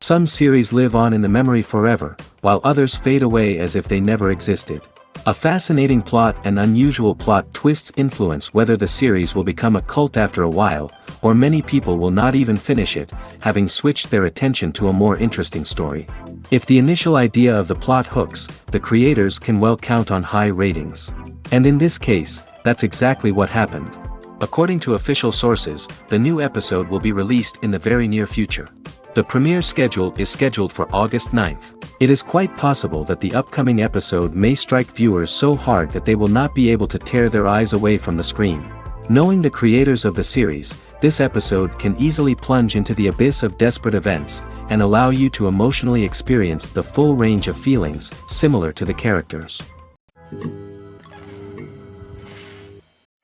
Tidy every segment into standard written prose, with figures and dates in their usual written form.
Some series live on in the memory forever, while others fade away as if they never existed. A fascinating plot and unusual plot twists influence whether the series will become a cult after a while, or many people will not even finish it, having switched their attention to a more interesting story. If the initial idea of the plot hooks, the creators can well count on high ratings. And in this case, that's exactly what happened. According to official sources, the new episode will be released in the very near future. The premiere schedule is scheduled for August 9th. It is quite possible that the upcoming episode may strike viewers so hard that they will not be able to tear their eyes away from the screen. Knowing the creators of the series, this episode can easily plunge into the abyss of desperate events, and allow you to emotionally experience the full range of feelings, similar to the characters.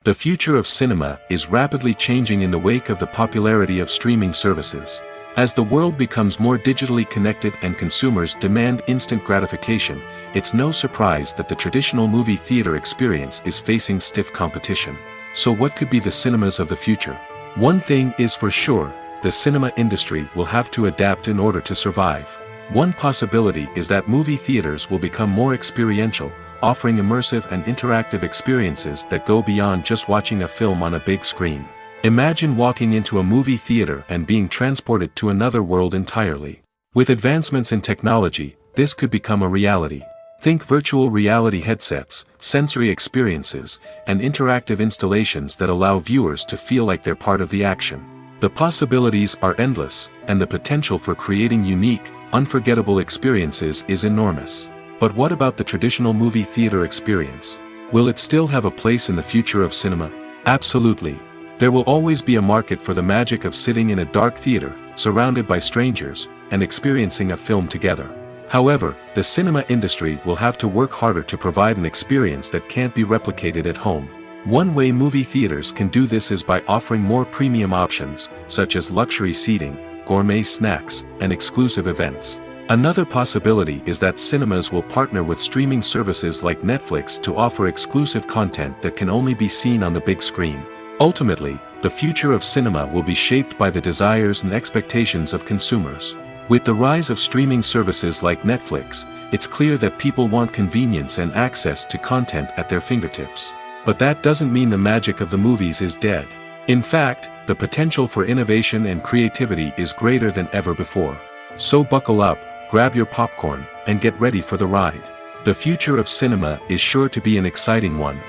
The future of cinema is rapidly changing in the wake of the popularity of streaming services. As the world becomes more digitally connected and consumers demand instant gratification, it's no surprise that the traditional movie theater experience is facing stiff competition. So what could be the cinemas of the future? One thing is for sure, the cinema industry will have to adapt in order to survive. One possibility is that movie theaters will become more experiential, offering immersive and interactive experiences that go beyond just watching a film on a big screen. Imagine walking into a movie theater and being transported to another world entirely. With advancements in technology, this could become a reality. Think virtual reality headsets, sensory experiences, and interactive installations that allow viewers to feel like they're part of the action. The possibilities are endless, and the potential for creating unique, unforgettable experiences is enormous. But what about the traditional movie theater experience? Will it still have a place in the future of cinema? Absolutely. There will always be a market for the magic of sitting in a dark theater, surrounded by strangers, and experiencing a film together. However, the cinema industry will have to work harder to provide an experience that can't be replicated at home. One way movie theaters can do this is by offering more premium options, such as luxury seating, gourmet snacks, and exclusive events. Another possibility is that cinemas will partner with streaming services like Netflix to offer exclusive content that can only be seen on the big screen. Ultimately, the future of cinema will be shaped by the desires and expectations of consumers. With the rise of streaming services like Netflix, it's clear that people want convenience and access to content at their fingertips. But that doesn't mean the magic of the movies is dead. In fact, the potential for innovation and creativity is greater than ever before. So buckle up, grab your popcorn, and get ready for the ride. The future of cinema is sure to be an exciting one.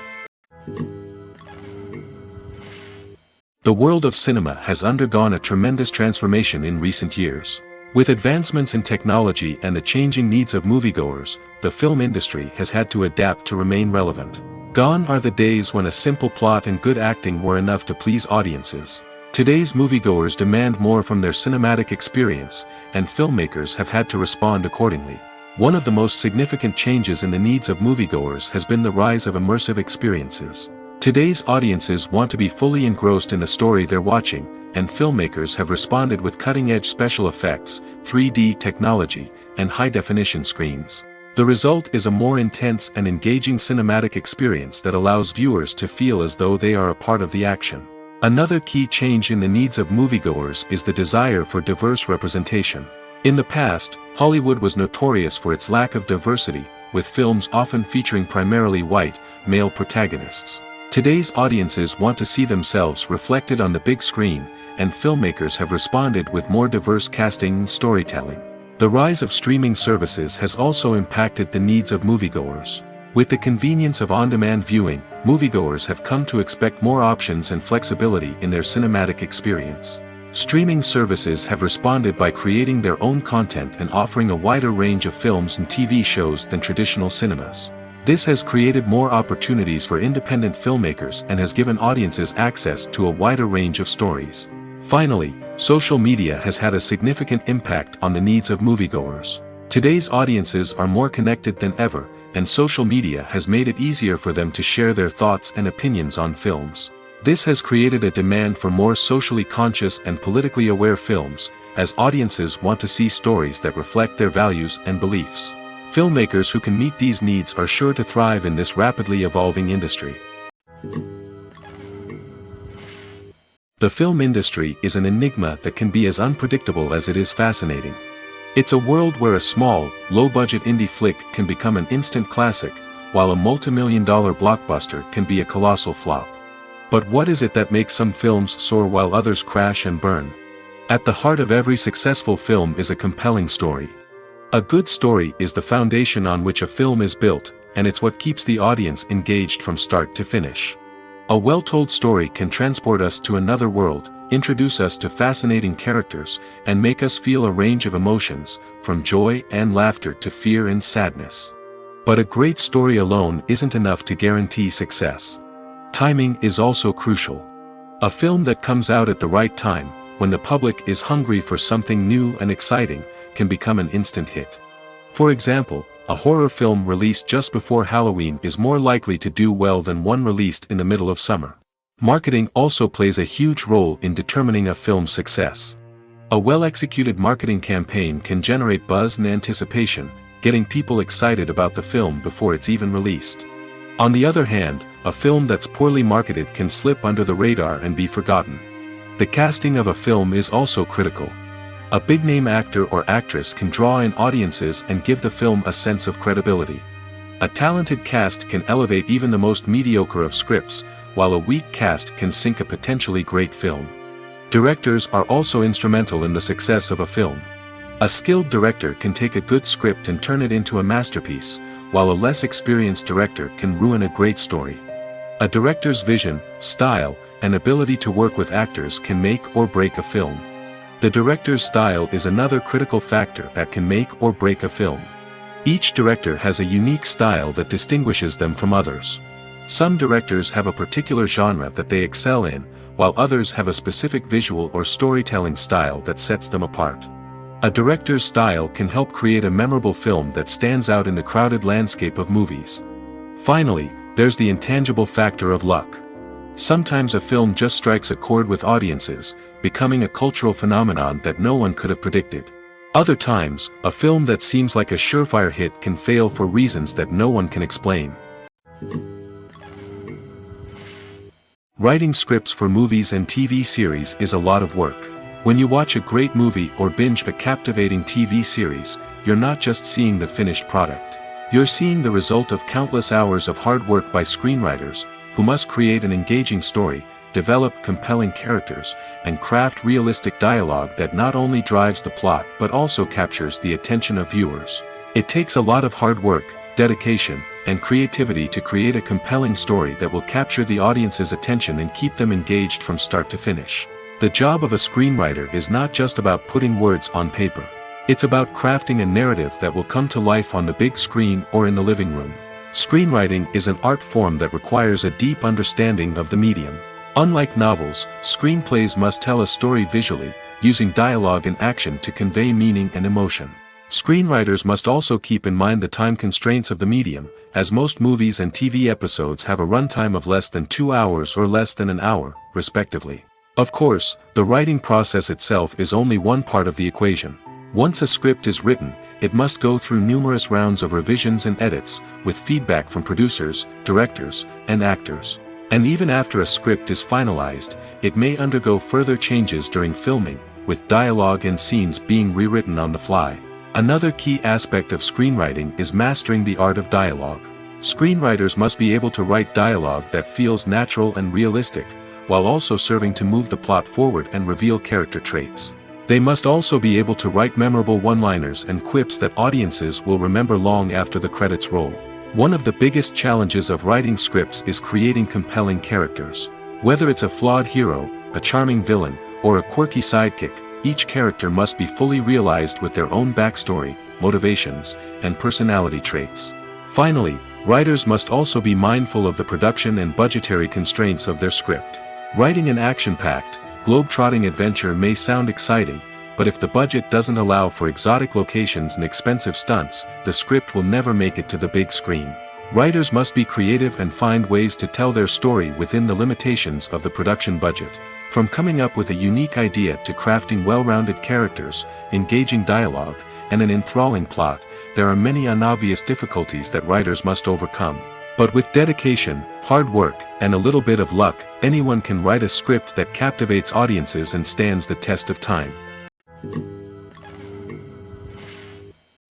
The world of cinema has undergone a tremendous transformation in recent years. With advancements in technology and the changing needs of moviegoers, the film industry has had to adapt to remain relevant. Gone are the days when a simple plot and good acting were enough to please audiences. Today's moviegoers demand more from their cinematic experience, and filmmakers have had to respond accordingly. One of the most significant changes in the needs of moviegoers has been the rise of immersive experiences. Today's audiences want to be fully engrossed in the story they're watching, and filmmakers have responded with cutting-edge special effects, 3D technology, and high-definition screens. The result is a more intense and engaging cinematic experience that allows viewers to feel as though they are a part of the action. Another key change in the needs of moviegoers is the desire for diverse representation. In the past, Hollywood was notorious for its lack of diversity, with films often featuring primarily white, male protagonists. Today's audiences want to see themselves reflected on the big screen, and filmmakers have responded with more diverse casting and storytelling. The rise of streaming services has also impacted the needs of moviegoers. With the convenience of on-demand viewing, moviegoers have come to expect more options and flexibility in their cinematic experience. Streaming services have responded by creating their own content and offering a wider range of films and TV shows than traditional cinemas. This has created more opportunities for independent filmmakers and has given audiences access to a wider range of stories. Finally, social media has had a significant impact on the needs of moviegoers. Today's audiences are more connected than ever, and social media has made it easier for them to share their thoughts and opinions on films. This has created a demand for more socially conscious and politically aware films, as audiences want to see stories that reflect their values and beliefs. Filmmakers who can meet these needs are sure to thrive in this rapidly evolving industry. The film industry is an enigma that can be as unpredictable as it is fascinating. It's a world where a small, low-budget indie flick can become an instant classic, while a multi-million-dollar blockbuster can be a colossal flop. But what is it that makes some films soar while others crash and burn? At the heart of every successful film is a compelling story. A good story is the foundation on which a film is built, and it's what keeps the audience engaged from start to finish. A well-told story can transport us to another world, introduce us to fascinating characters, and make us feel a range of emotions, from joy and laughter to fear and sadness. But a great story alone isn't enough to guarantee success. Timing is also crucial. A film that comes out at the right time, when the public is hungry for something new and exciting, can become an instant hit. For example, a horror film released just before Halloween is more likely to do well than one released in the middle of summer. Marketing also plays a huge role in determining a film's success. A well-executed marketing campaign can generate buzz and anticipation, getting people excited about the film before it's even released. On the other hand, a film that's poorly marketed can slip under the radar and be forgotten. The casting of a film is also critical. A big-name actor or actress can draw in audiences and give the film a sense of credibility. A talented cast can elevate even the most mediocre of scripts, while a weak cast can sink a potentially great film. Directors are also instrumental in the success of a film. A skilled director can take a good script and turn it into a masterpiece, while a less experienced director can ruin a great story. A director's vision, style, and ability to work with actors can make or break a film. The director's style is another critical factor that can make or break a film. Each director has a unique style that distinguishes them from others. Some directors have a particular genre that they excel in, while others have a specific visual or storytelling style that sets them apart. A director's style can help create a memorable film that stands out in the crowded landscape of movies. Finally, there's the intangible factor of luck. Sometimes a film just strikes a chord with audiences, becoming a cultural phenomenon that no one could have predicted. Other times, a film that seems like a surefire hit can fail for reasons that no one can explain. Writing scripts for movies and TV series is a lot of work. When you watch a great movie or binge a captivating TV series, you're not just seeing the finished product. You're seeing the result of countless hours of hard work by screenwriters, who must create an engaging story, develop compelling characters, and craft realistic dialogue that not only drives the plot but also captures the attention of viewers. It takes a lot of hard work, dedication, and creativity to create a compelling story that will capture the audience's attention and keep them engaged from start to finish. The job of a screenwriter is not just about putting words on paper. It's about crafting a narrative that will come to life on the big screen or in the living room. Screenwriting is an art form that requires a deep understanding of the medium. Unlike novels, screenplays must tell a story visually, using dialogue and action to convey meaning and emotion. Screenwriters must also keep in mind the time constraints of the medium, as most movies and TV episodes have a runtime of less than 2 hours or less than an hour, respectively. Of course, the writing process itself is only one part of the equation. Once a script is written, it must go through numerous rounds of revisions and edits, with feedback from producers, directors, and actors. And even after a script is finalized, it may undergo further changes during filming, with dialogue and scenes being rewritten on the fly. Another key aspect of screenwriting is mastering the art of dialogue. Screenwriters must be able to write dialogue that feels natural and realistic, while also serving to move the plot forward and reveal character traits. They must also be able to write memorable one-liners and quips that audiences will remember long after the credits roll. One of the biggest challenges of writing scripts is creating compelling characters. Whether it's a flawed hero, a charming villain, or a quirky sidekick, each character must be fully realized with their own backstory, motivations, and personality traits. Finally, writers must also be mindful of the production and budgetary constraints of their script. Writing an action-packed, globe-trotting adventure may sound exciting, but if the budget doesn't allow for exotic locations and expensive stunts, the script will never make it to the big screen. Writers must be creative and find ways to tell their story within the limitations of the production budget. From coming up with a unique idea to crafting well-rounded characters, engaging dialogue, and an enthralling plot, there are many unobvious difficulties that writers must overcome. But with dedication, hard work, and a little bit of luck, anyone can write a script that captivates audiences and stands the test of time.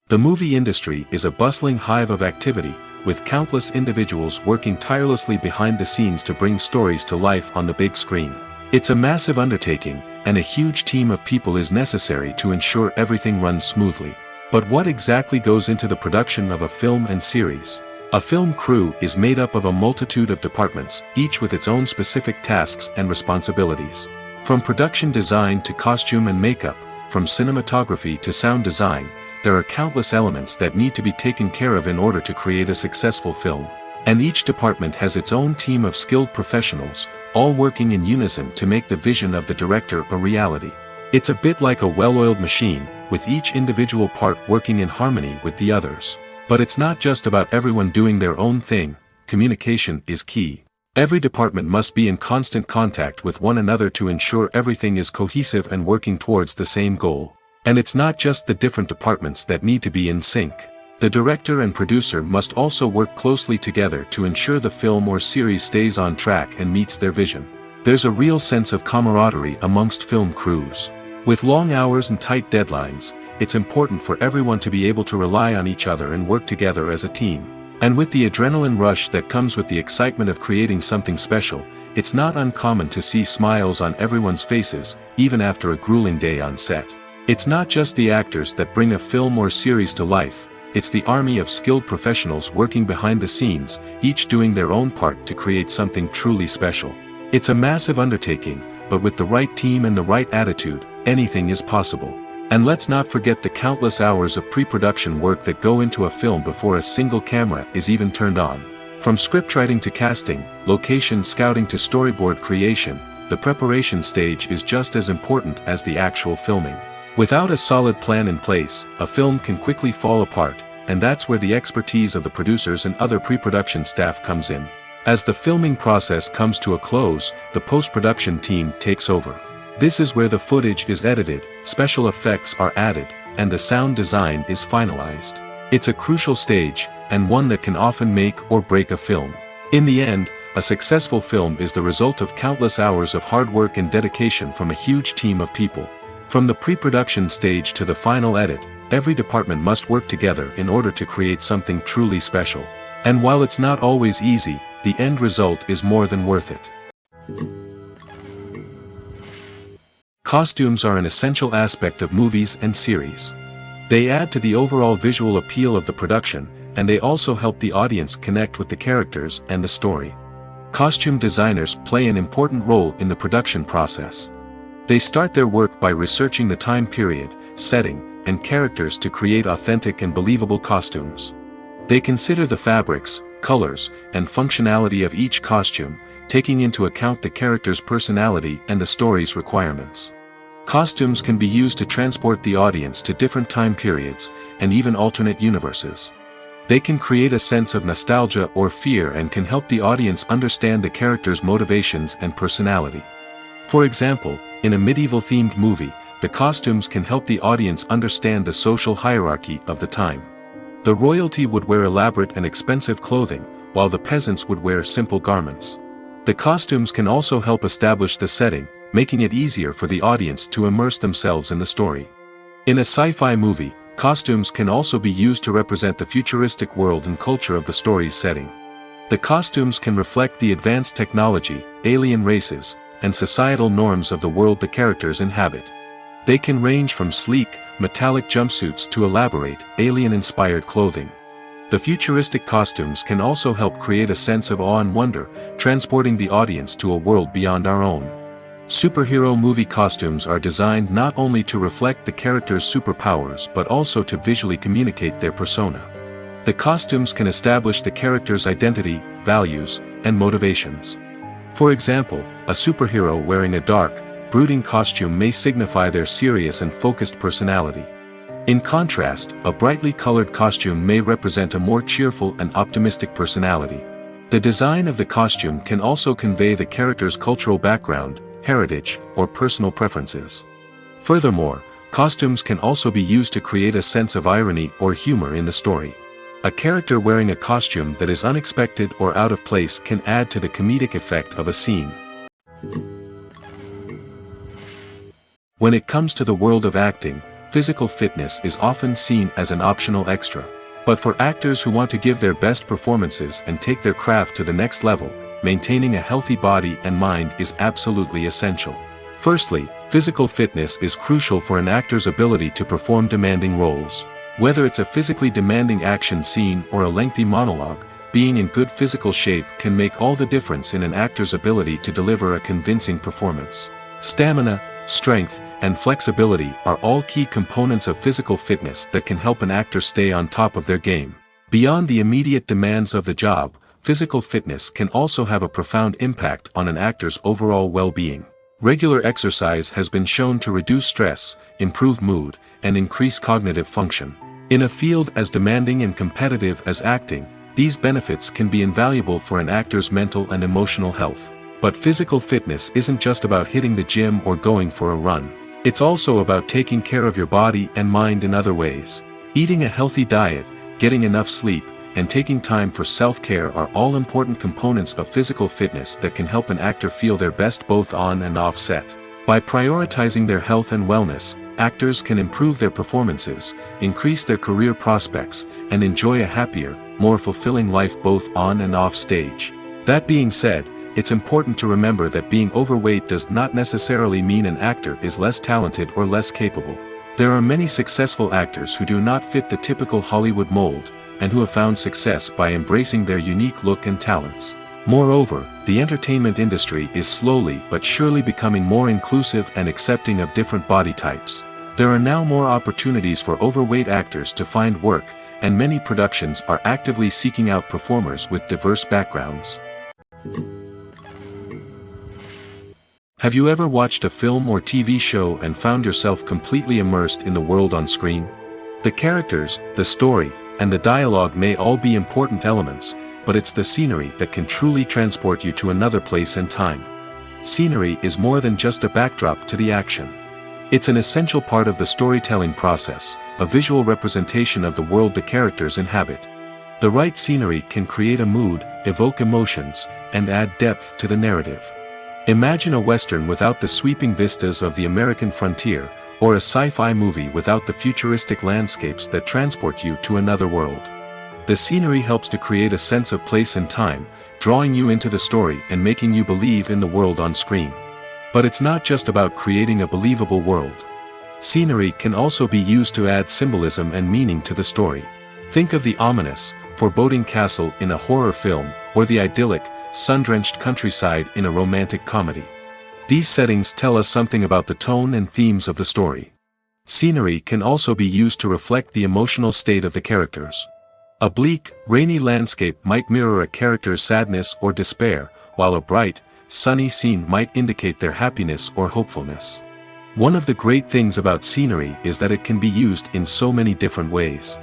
The movie industry is a bustling hive of activity, with countless individuals working tirelessly behind the scenes to bring stories to life on the big screen. It's a massive undertaking, and a huge team of people is necessary to ensure everything runs smoothly. But what exactly goes into the production of a film and series? A film crew is made up of a multitude of departments, each with its own specific tasks and responsibilities. From production design to costume and makeup, from cinematography to sound design, there are countless elements that need to be taken care of in order to create a successful film. And each department has its own team of skilled professionals, all working in unison to make the vision of the director a reality. It's a bit like a well-oiled machine, with each individual part working in harmony with the others. But it's not just about everyone doing their own thing. Communication is key. Every department must be in constant contact with one another to ensure everything is cohesive and working towards the same goal. And it's not just the different departments that need to be in sync. The director and producer must also work closely together to ensure the film or series stays on track and meets their vision. There's a real sense of camaraderie amongst film crews. With long hours and tight deadlines, it's important for everyone to be able to rely on each other and work together as a team. And with the adrenaline rush that comes with the excitement of creating something special, it's not uncommon to see smiles on everyone's faces, even after a grueling day on set. It's not just the actors that bring a film or series to life, it's the army of skilled professionals working behind the scenes, each doing their own part to create something truly special. It's a massive undertaking, but with the right team and the right attitude, anything is possible. And let's not forget the countless hours of pre-production work that go into a film before a single camera is even turned on. From scriptwriting to casting, location scouting to storyboard creation, the preparation stage is just as important as the actual filming. Without a solid plan in place, a film can quickly fall apart, and that's where the expertise of the producers and other pre-production staff comes in. As the filming process comes to a close, the post-production team takes over. This is where the footage is edited, special effects are added, and the sound design is finalized. It's a crucial stage, and one that can often make or break a film. In the end, a successful film is the result of countless hours of hard work and dedication from a huge team of people. From the pre-production stage to the final edit, every department must work together in order to create something truly special. And while it's not always easy, the end result is more than worth it. Costumes are an essential aspect of movies and series. They add to the overall visual appeal of the production, and they also help the audience connect with the characters and the story. Costume designers play an important role in the production process. They start their work by researching the time period, setting, and characters to create authentic and believable costumes. They consider the fabrics, colors, and functionality of each costume, taking into account the character's personality and the story's requirements. Costumes can be used to transport the audience to different time periods, and even alternate universes. They can create a sense of nostalgia or fear and can help the audience understand the character's motivations and personality. For example, in a medieval-themed movie, the costumes can help the audience understand the social hierarchy of the time. The royalty would wear elaborate and expensive clothing, while the peasants would wear simple garments. The costumes can also help establish the setting, making it easier for the audience to immerse themselves in the story. In a sci-fi movie, costumes can also be used to represent the futuristic world and culture of the story's setting. The costumes can reflect the advanced technology, alien races, and societal norms of the world the characters inhabit. They can range from sleek, metallic jumpsuits to elaborate, alien-inspired clothing. The futuristic costumes can also help create a sense of awe and wonder, transporting the audience to a world beyond our own. Superhero movie costumes are designed not only to reflect the character's superpowers but also to visually communicate their persona. The costumes can establish the character's identity, values, and motivations. For example, a superhero wearing a dark, brooding costume may signify their serious and focused personality. In contrast, a brightly colored costume may represent a more cheerful and optimistic personality. The design of the costume can also convey the character's cultural background, heritage, or personal preferences. Furthermore, costumes can also be used to create a sense of irony or humor in the story. A character wearing a costume that is unexpected or out of place can add to the comedic effect of a scene. When it comes to the world of acting, physical fitness is often seen as an optional extra. But for actors who want to give their best performances and take their craft to the next level, maintaining a healthy body and mind is absolutely essential. Firstly, physical fitness is crucial for an actor's ability to perform demanding roles. Whether it's a physically demanding action scene or a lengthy monologue, being in good physical shape can make all the difference in an actor's ability to deliver a convincing performance. Stamina, strength, and flexibility are all key components of physical fitness that can help an actor stay on top of their game. Beyond the immediate demands of the job, physical fitness can also have a profound impact on an actor's overall well-being. Regular exercise has been shown to reduce stress, improve mood, and increase cognitive function. In a field as demanding and competitive as acting, these benefits can be invaluable for an actor's mental and emotional health. But physical fitness isn't just about hitting the gym or going for a run. It's also about taking care of your body and mind in other ways. Eating a healthy diet, getting enough sleep, and taking time for self-care are all important components of physical fitness that can help an actor feel their best both on and off set. By prioritizing their health and wellness, actors can improve their performances, increase their career prospects, and enjoy a happier, more fulfilling life both on and off stage. That being said, it's important to remember that being overweight does not necessarily mean an actor is less talented or less capable. There are many successful actors who do not fit the typical Hollywood mold, and who have found success by embracing their unique look and talents. Moreover, the entertainment industry is slowly but surely becoming more inclusive and accepting of different body types. There are now more opportunities for overweight actors to find work, and many productions are actively seeking out performers with diverse backgrounds. Have you ever watched a film or TV show and found yourself completely immersed in the world on screen? The characters, the story, and the dialogue may all be important elements, but it's the scenery that can truly transport you to another place and time. Scenery is more than just a backdrop to the action. It's an essential part of the storytelling process, a visual representation of the world the characters inhabit. The right scenery can create a mood, evoke emotions, and add depth to the narrative. Imagine a Western without the sweeping vistas of the American frontier, or a sci-fi movie without the futuristic landscapes that transport you to another world. The scenery helps to create a sense of place and time, drawing you into the story and making you believe in the world on screen. But it's not just about creating a believable world. Scenery can also be used to add symbolism and meaning to the story. Think of the ominous, foreboding castle in a horror film, or the idyllic, sun-drenched countryside in a romantic comedy. These settings tell us something about the tone and themes of the story. Scenery can also be used to reflect the emotional state of the characters. A bleak, rainy landscape might mirror a character's sadness or despair, while a bright, sunny scene might indicate their happiness or hopefulness. One of the great things about scenery is that it can be used in so many different ways.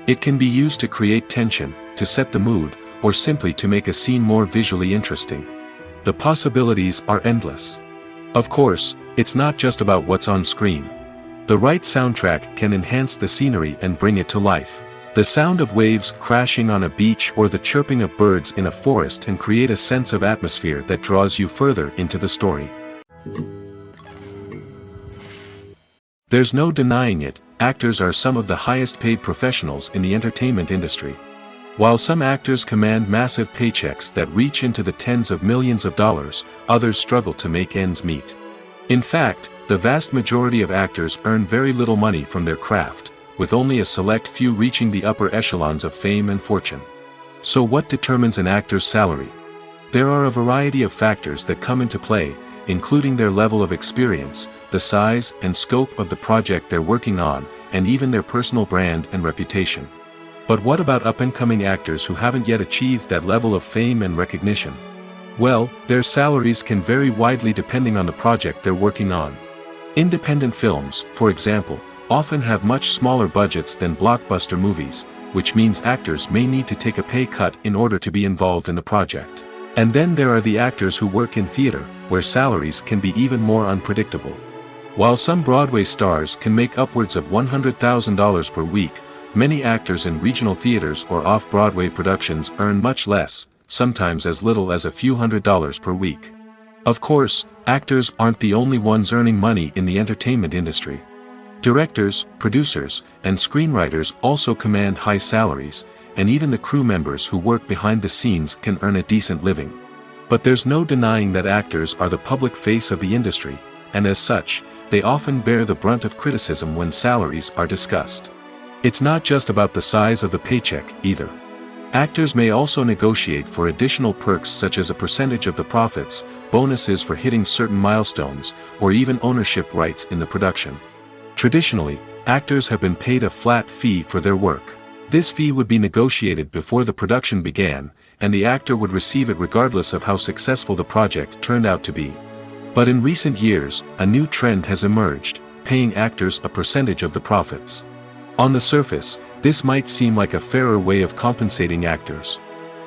It can be used to create tension, to set the mood, or simply to make a scene more visually interesting. The possibilities are endless. Of course, it's not just about what's on screen. The right soundtrack can enhance the scenery and bring it to life. The sound of waves crashing on a beach or the chirping of birds in a forest can create a sense of atmosphere that draws you further into the story. There's no denying it, actors are some of the highest paid professionals in the entertainment industry. While some actors command massive paychecks that reach into the tens of millions of dollars, others struggle to make ends meet. In fact, the vast majority of actors earn very little money from their craft, with only a select few reaching the upper echelons of fame and fortune. So what determines an actor's salary? There are a variety of factors that come into play, including their level of experience, the size and scope of the project they're working on, and even their personal brand and reputation. But what about up-and-coming actors who haven't yet achieved that level of fame and recognition? Well, their salaries can vary widely depending on the project they're working on. Independent films, for example, often have much smaller budgets than blockbuster movies, which means actors may need to take a pay cut in order to be involved in the project. And then there are the actors who work in theater, where salaries can be even more unpredictable. While some Broadway stars can make upwards of $100,000 per week, many actors in regional theaters or off-Broadway productions earn much less, sometimes as little as a few $100s per week. Of course, actors aren't the only ones earning money in the entertainment industry. Directors, producers, and screenwriters also command high salaries, and even the crew members who work behind the scenes can earn a decent living. But there's no denying that actors are the public face of the industry, and as such, they often bear the brunt of criticism when salaries are discussed. It's not just about the size of the paycheck, either. Actors may also negotiate for additional perks such as a percentage of the profits, bonuses for hitting certain milestones, or even ownership rights in the production. Traditionally, actors have been paid a flat fee for their work. This fee would be negotiated before the production began, and the actor would receive it regardless of how successful the project turned out to be. But in recent years, a new trend has emerged, paying actors a percentage of the profits. On the surface, this might seem like a fairer way of compensating actors.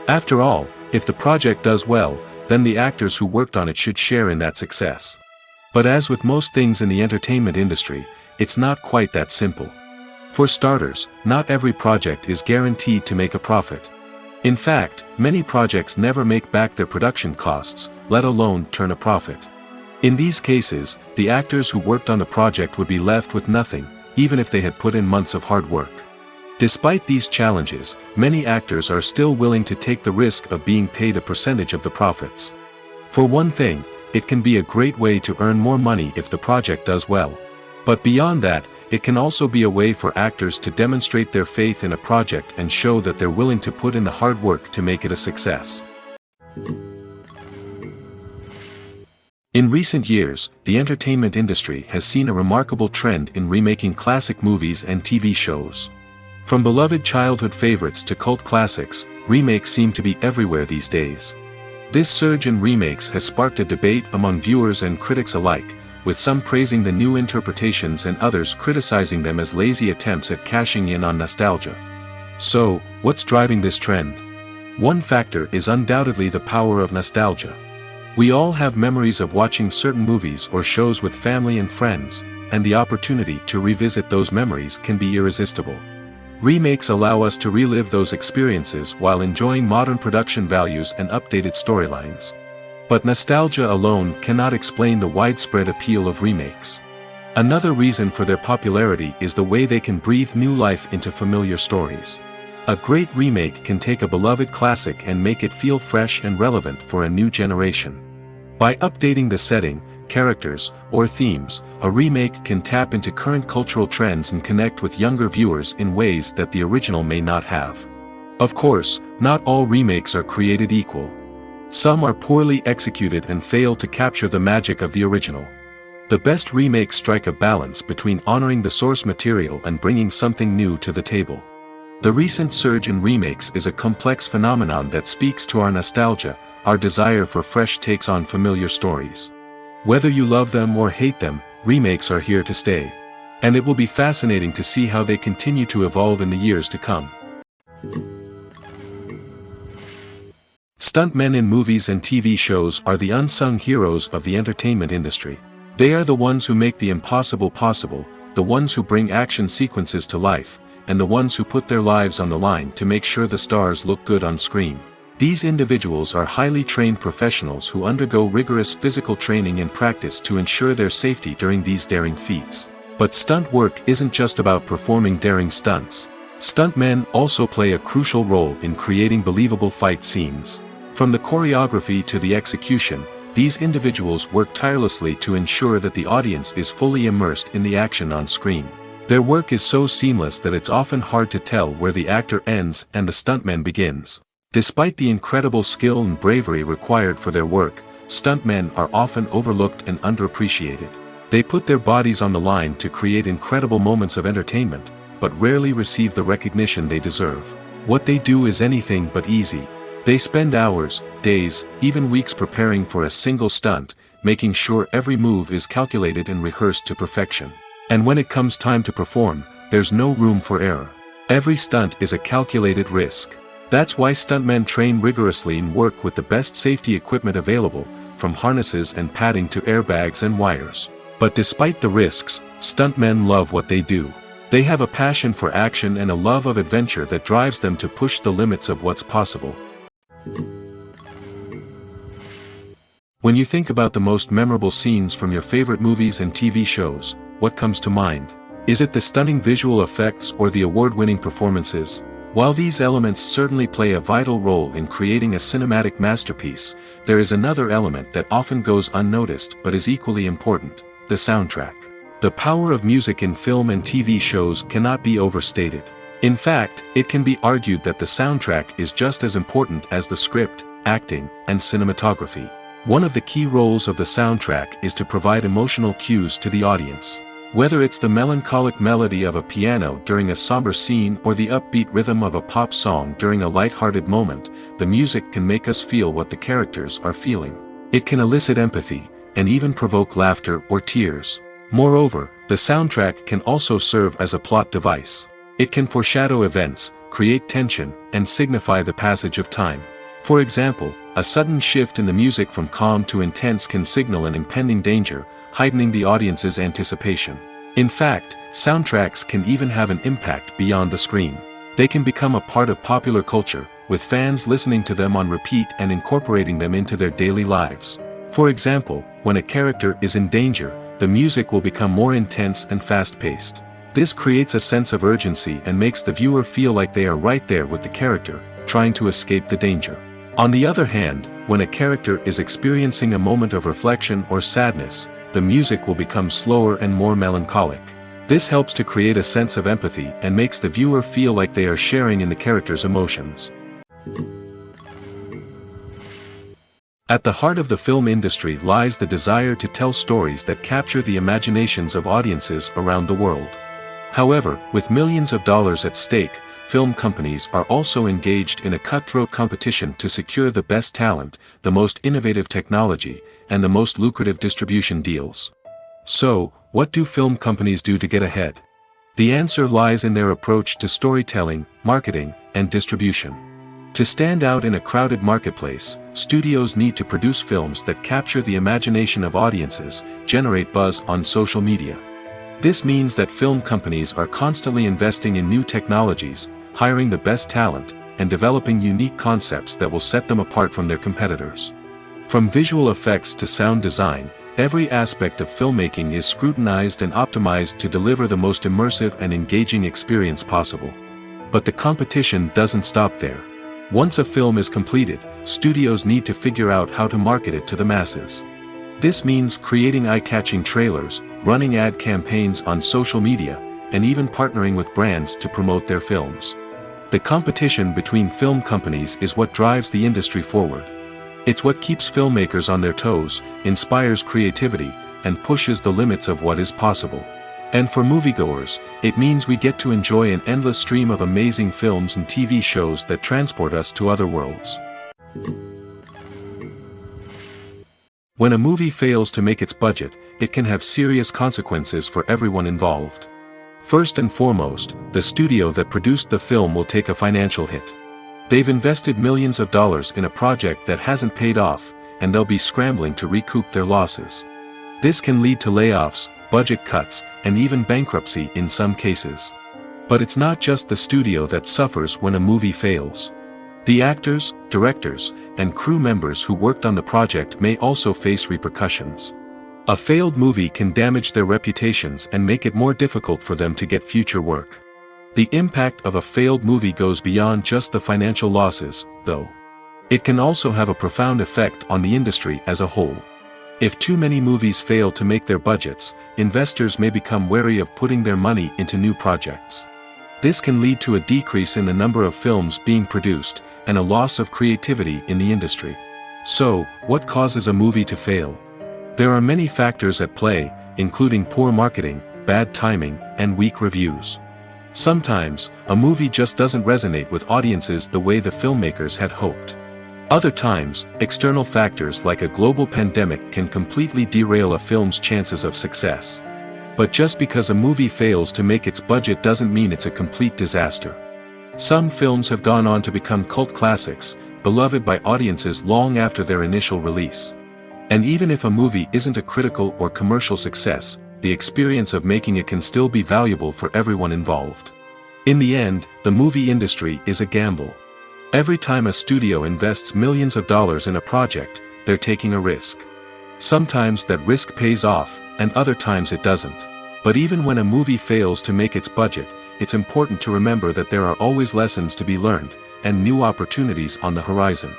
After all, if the project does well, then the actors who worked on it should share in that success. But as with most things in the entertainment industry, it's not quite that simple. For starters, not every project is guaranteed to make a profit. In fact, many projects never make back their production costs, let alone turn a profit. In these cases, the actors who worked on the project would be left with nothing, even if they had put in months of hard work. Despite these challenges, many actors are still willing to take the risk of being paid a percentage of the profits. For one thing, it can be a great way to earn more money if the project does well. But beyond that, it can also be a way for actors to demonstrate their faith in a project and show that they're willing to put in the hard work to make it a success. In recent years, the entertainment industry has seen a remarkable trend in remaking classic movies and TV shows. From beloved childhood favorites to cult classics, remakes seem to be everywhere these days. This surge in remakes has sparked a debate among viewers and critics alike, with some praising the new interpretations and others criticizing them as lazy attempts at cashing in on nostalgia. So, what's driving this trend? One factor is undoubtedly the power of nostalgia. We all have memories of watching certain movies or shows with family and friends, and the opportunity to revisit those memories can be irresistible. Remakes allow us to relive those experiences while enjoying modern production values and updated storylines. But nostalgia alone cannot explain the widespread appeal of remakes. Another reason for their popularity is the way they can breathe new life into familiar stories. A great remake can take a beloved classic and make it feel fresh and relevant for a new generation. By updating the setting, characters, or themes, a remake can tap into current cultural trends and connect with younger viewers in ways that the original may not have. Of course, not all remakes are created equal. Some are poorly executed and fail to capture the magic of the original. The best remakes strike a balance between honoring the source material and bringing something new to the table. The recent surge in remakes is a complex phenomenon that speaks to our nostalgia, our desire for fresh takes on familiar stories. Whether you love them or hate them, remakes are here to stay. And it will be fascinating to see how they continue to evolve in the years to come. Stuntmen in movies and TV shows are the unsung heroes of the entertainment industry. They are the ones who make the impossible possible, the ones who bring action sequences to life, and the ones who put their lives on the line to make sure the stars look good on screen. These individuals are highly trained professionals who undergo rigorous physical training and practice to ensure their safety during these daring feats. But stunt work isn't just about performing daring stunts. Stuntmen also play a crucial role in creating believable fight scenes. From the choreography to the execution, these individuals work tirelessly to ensure that the audience is fully immersed in the action on screen. Their work is so seamless that it's often hard to tell where the actor ends and the stuntman begins. Despite the incredible skill and bravery required for their work, stuntmen are often overlooked and underappreciated. They put their bodies on the line to create incredible moments of entertainment, but rarely receive the recognition they deserve. What they do is anything but easy. They spend hours, days, even weeks preparing for a single stunt, making sure every move is calculated and rehearsed to perfection. And when it comes time to perform, there's no room for error. Every stunt is a calculated risk. That's why stuntmen train rigorously and work with the best safety equipment available, from harnesses and padding to airbags and wires. But despite the risks, stuntmen love what they do. They have a passion for action and a love of adventure that drives them to push the limits of what's possible. When you think about the most memorable scenes from your favorite movies and TV shows, what comes to mind? Is it the stunning visual effects or the award-winning performances? While these elements certainly play a vital role in creating a cinematic masterpiece, there is another element that often goes unnoticed but is equally important: the soundtrack. The power of music in film and TV shows cannot be overstated. In fact, it can be argued that the soundtrack is just as important as the script, acting, and cinematography. One of the key roles of the soundtrack is to provide emotional cues to the audience. Whether it's the melancholic melody of a piano during a somber scene or the upbeat rhythm of a pop song during a light-hearted moment, the music can make us feel what the characters are feeling. It can elicit empathy, and even provoke laughter or tears. Moreover, the soundtrack can also serve as a plot device. It can foreshadow events, create tension, and signify the passage of time. For example, a sudden shift in the music from calm to intense can signal an impending danger, heightening the audience's anticipation. In fact, soundtracks can even have an impact beyond the screen. They can become a part of popular culture, with fans listening to them on repeat and incorporating them into their daily lives. For example, when a character is in danger, the music will become more intense and fast-paced. This creates a sense of urgency and makes the viewer feel like they are right there with the character, trying to escape the danger. On the other hand, when a character is experiencing a moment of reflection or sadness, the music will become slower and more melancholic. This helps to create a sense of empathy and makes the viewer feel like they are sharing in the character's emotions. At the heart of the film industry lies the desire to tell stories that capture the imaginations of audiences around the world. However, with millions of dollars at stake, film companies are also engaged in a cutthroat competition to secure the best talent, the most innovative technology, and the most lucrative distribution deals. So, what do film companies do to get ahead? The answer lies in their approach to storytelling, marketing, and distribution. To stand out in a crowded marketplace, studios need to produce films that capture the imagination of audiences, generate buzz on social media. This means that film companies are constantly investing in new technologies, hiring the best talent, and developing unique concepts that will set them apart from their competitors. From visual effects to sound design, every aspect of filmmaking is scrutinized and optimized to deliver the most immersive and engaging experience possible. But the competition doesn't stop there. Once a film is completed, studios need to figure out how to market it to the masses. This means creating eye-catching trailers, running ad campaigns on social media, and even partnering with brands to promote their films. The competition between film companies is what drives the industry forward. It's what keeps filmmakers on their toes, inspires creativity, and pushes the limits of what is possible. And for moviegoers, it means we get to enjoy an endless stream of amazing films and TV shows that transport us to other worlds. When a movie fails to make its budget, it can have serious consequences for everyone involved. First and foremost, the studio that produced the film will take a financial hit. They've invested millions of dollars in a project that hasn't paid off, and they'll be scrambling to recoup their losses. This can lead to layoffs, budget cuts, and even bankruptcy in some cases. But it's not just the studio that suffers when a movie fails. The actors, directors, and crew members who worked on the project may also face repercussions. A failed movie can damage their reputations and make it more difficult for them to get future work. The impact of a failed movie goes beyond just the financial losses, though. It can also have a profound effect on the industry as a whole. If too many movies fail to make their budgets, investors may become wary of putting their money into new projects. This can lead to a decrease in the number of films being produced, and a loss of creativity in the industry. So, what causes a movie to fail? There are many factors at play, including poor marketing, bad timing, and weak reviews. Sometimes, a movie just doesn't resonate with audiences the way the filmmakers had hoped. Other times, external factors like a global pandemic can completely derail a film's chances of success. But just because a movie fails to make its budget doesn't mean it's a complete disaster. Some films have gone on to become cult classics, beloved by audiences long after their initial release. And even if a movie isn't a critical or commercial success, the experience of making it can still be valuable for everyone involved. In the end, the movie industry is a gamble. Every time a studio invests millions of dollars in a project, they're taking a risk. Sometimes that risk pays off, and other times it doesn't. But even when a movie fails to make its budget, it's important to remember that there are always lessons to be learned, and new opportunities on the horizon.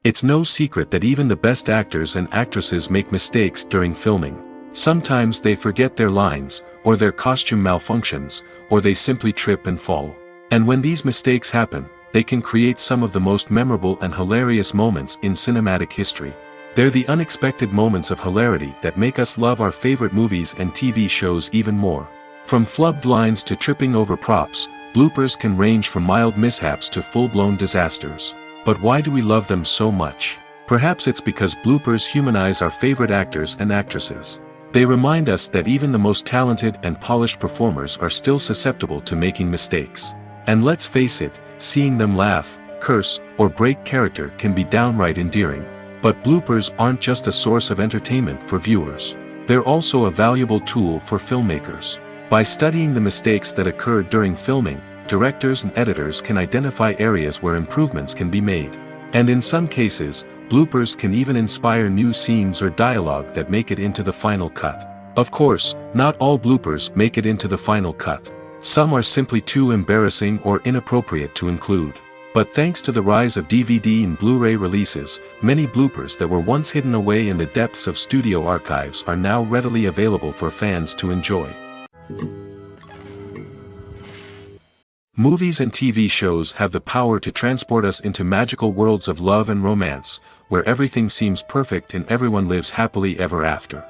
It's no secret that even the best actors and actresses make mistakes during filming. Sometimes they forget their lines, or their costume malfunctions, or they simply trip and fall. And when these mistakes happen, they can create some of the most memorable and hilarious moments in cinematic history. They're the unexpected moments of hilarity that make us love our favorite movies and TV shows even more. From flubbed lines to tripping over props, bloopers can range from mild mishaps to full-blown disasters. But why do we love them so much? Perhaps it's because bloopers humanize our favorite actors and actresses. They remind us that even the most talented and polished performers are still susceptible to making mistakes. And let's face it, seeing them laugh, curse, or break character can be downright endearing. But bloopers aren't just a source of entertainment for viewers. They're also a valuable tool for filmmakers. By studying the mistakes that occurred during filming, directors and editors can identify areas where improvements can be made. And in some cases, bloopers can even inspire new scenes or dialogue that make it into the final cut. Of course, not all bloopers make it into the final cut. Some are simply too embarrassing or inappropriate to include. But thanks to the rise of DVD and Blu-ray releases, many bloopers that were once hidden away in the depths of studio archives are now readily available for fans to enjoy. Movies and TV shows have the power to transport us into magical worlds of love and romance, where everything seems perfect and everyone lives happily ever after.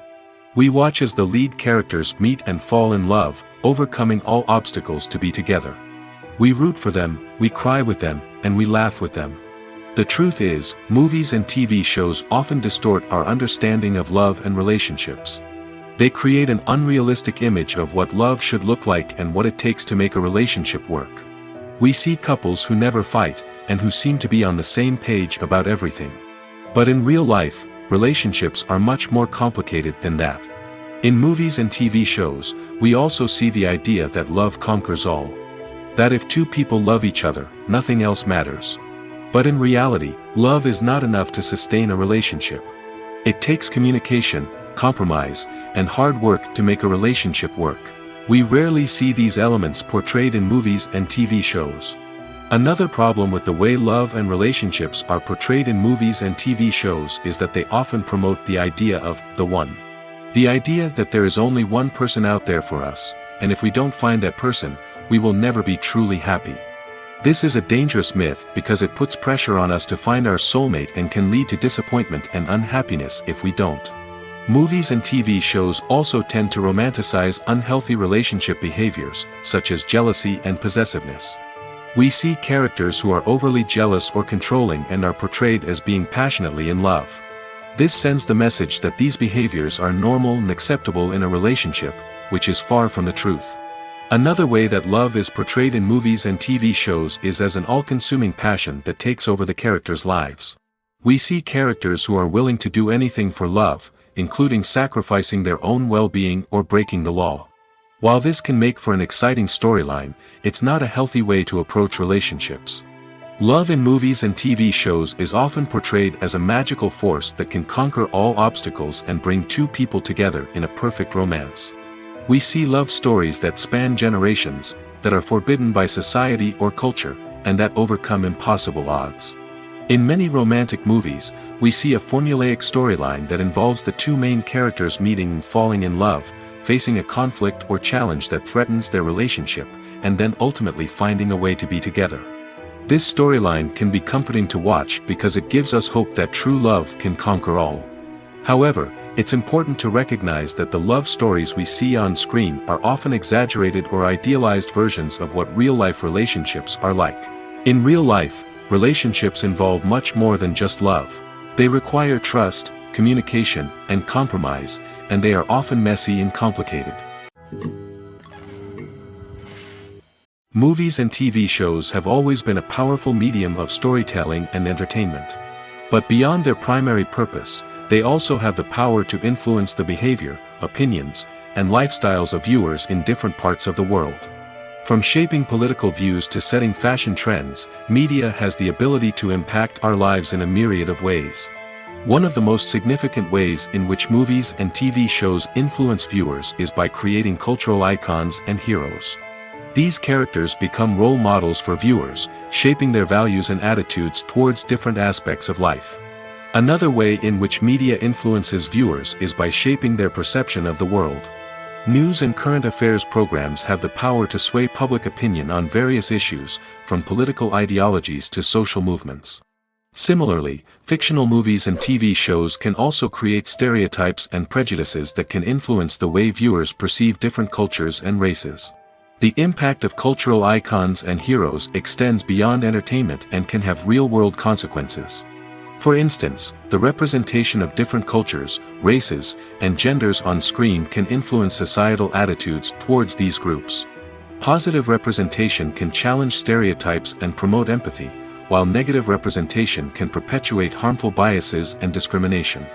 We watch as the lead characters meet and fall in love, overcoming all obstacles to be together. We root for them, we cry with them, and we laugh with them. The truth is, movies and TV shows often distort our understanding of love and relationships. They create an unrealistic image of what love should look like and what it takes to make a relationship work. We see couples who never fight, and who seem to be on the same page about everything. But in real life, relationships are much more complicated than that. In movies and TV shows, we also see the idea that love conquers all. That if two people love each other, nothing else matters. But in reality, love is not enough to sustain a relationship. It takes communication, compromise, and hard work to make a relationship work. We rarely see these elements portrayed in movies and TV shows. Another problem with the way love and relationships are portrayed in movies and TV shows is that they often promote the idea of the one. The idea that there is only one person out there for us, and if we don't find that person, we will never be truly happy. This is a dangerous myth because it puts pressure on us to find our soulmate and can lead to disappointment and unhappiness if we don't. Movies and TV shows also tend to romanticize unhealthy relationship behaviors, such as jealousy and possessiveness. We see characters who are overly jealous or controlling and are portrayed as being passionately in love. This sends the message that these behaviors are normal and acceptable in a relationship, which is far from the truth. Another way that love is portrayed in movies and TV shows is as an all-consuming passion that takes over the characters' lives. We see characters who are willing to do anything for love, including sacrificing their own well-being or breaking the law. While this can make for an exciting storyline, it's not a healthy way to approach relationships. Love in movies and TV shows is often portrayed as a magical force that can conquer all obstacles and bring two people together in a perfect romance. We see love stories that span generations, that are forbidden by society or culture, and that overcome impossible odds. In many romantic movies, we see a formulaic storyline that involves the two main characters meeting and falling in love, facing a conflict or challenge that threatens their relationship, and then ultimately finding a way to be together. This storyline can be comforting to watch because it gives us hope that true love can conquer all. However, it's important to recognize that the love stories we see on screen are often exaggerated or idealized versions of what real-life relationships are like. In real life, relationships involve much more than just love. They require trust, communication, and compromise, and they are often messy and complicated. Movies and TV shows have always been a powerful medium of storytelling and entertainment. But beyond their primary purpose, they also have the power to influence the behavior, opinions, and lifestyles of viewers in different parts of the world. From shaping political views to setting fashion trends, media has the ability to impact our lives in a myriad of ways. One of the most significant ways in which movies and TV shows influence viewers is by creating cultural icons and heroes. These characters become role models for viewers, shaping their values and attitudes towards different aspects of life. Another way in which media influences viewers is by shaping their perception of the world. News and current affairs programs have the power to sway public opinion on various issues, from political ideologies to social movements. Similarly, fictional movies and TV shows can also create stereotypes and prejudices that can influence the way viewers perceive different cultures and races. The impact of cultural icons and heroes extends beyond entertainment and can have real-world consequences. For instance, the representation of different cultures, races, and genders on screen can influence societal attitudes towards these groups. Positive representation can challenge stereotypes and promote empathy, while negative representation can perpetuate harmful biases and discrimination.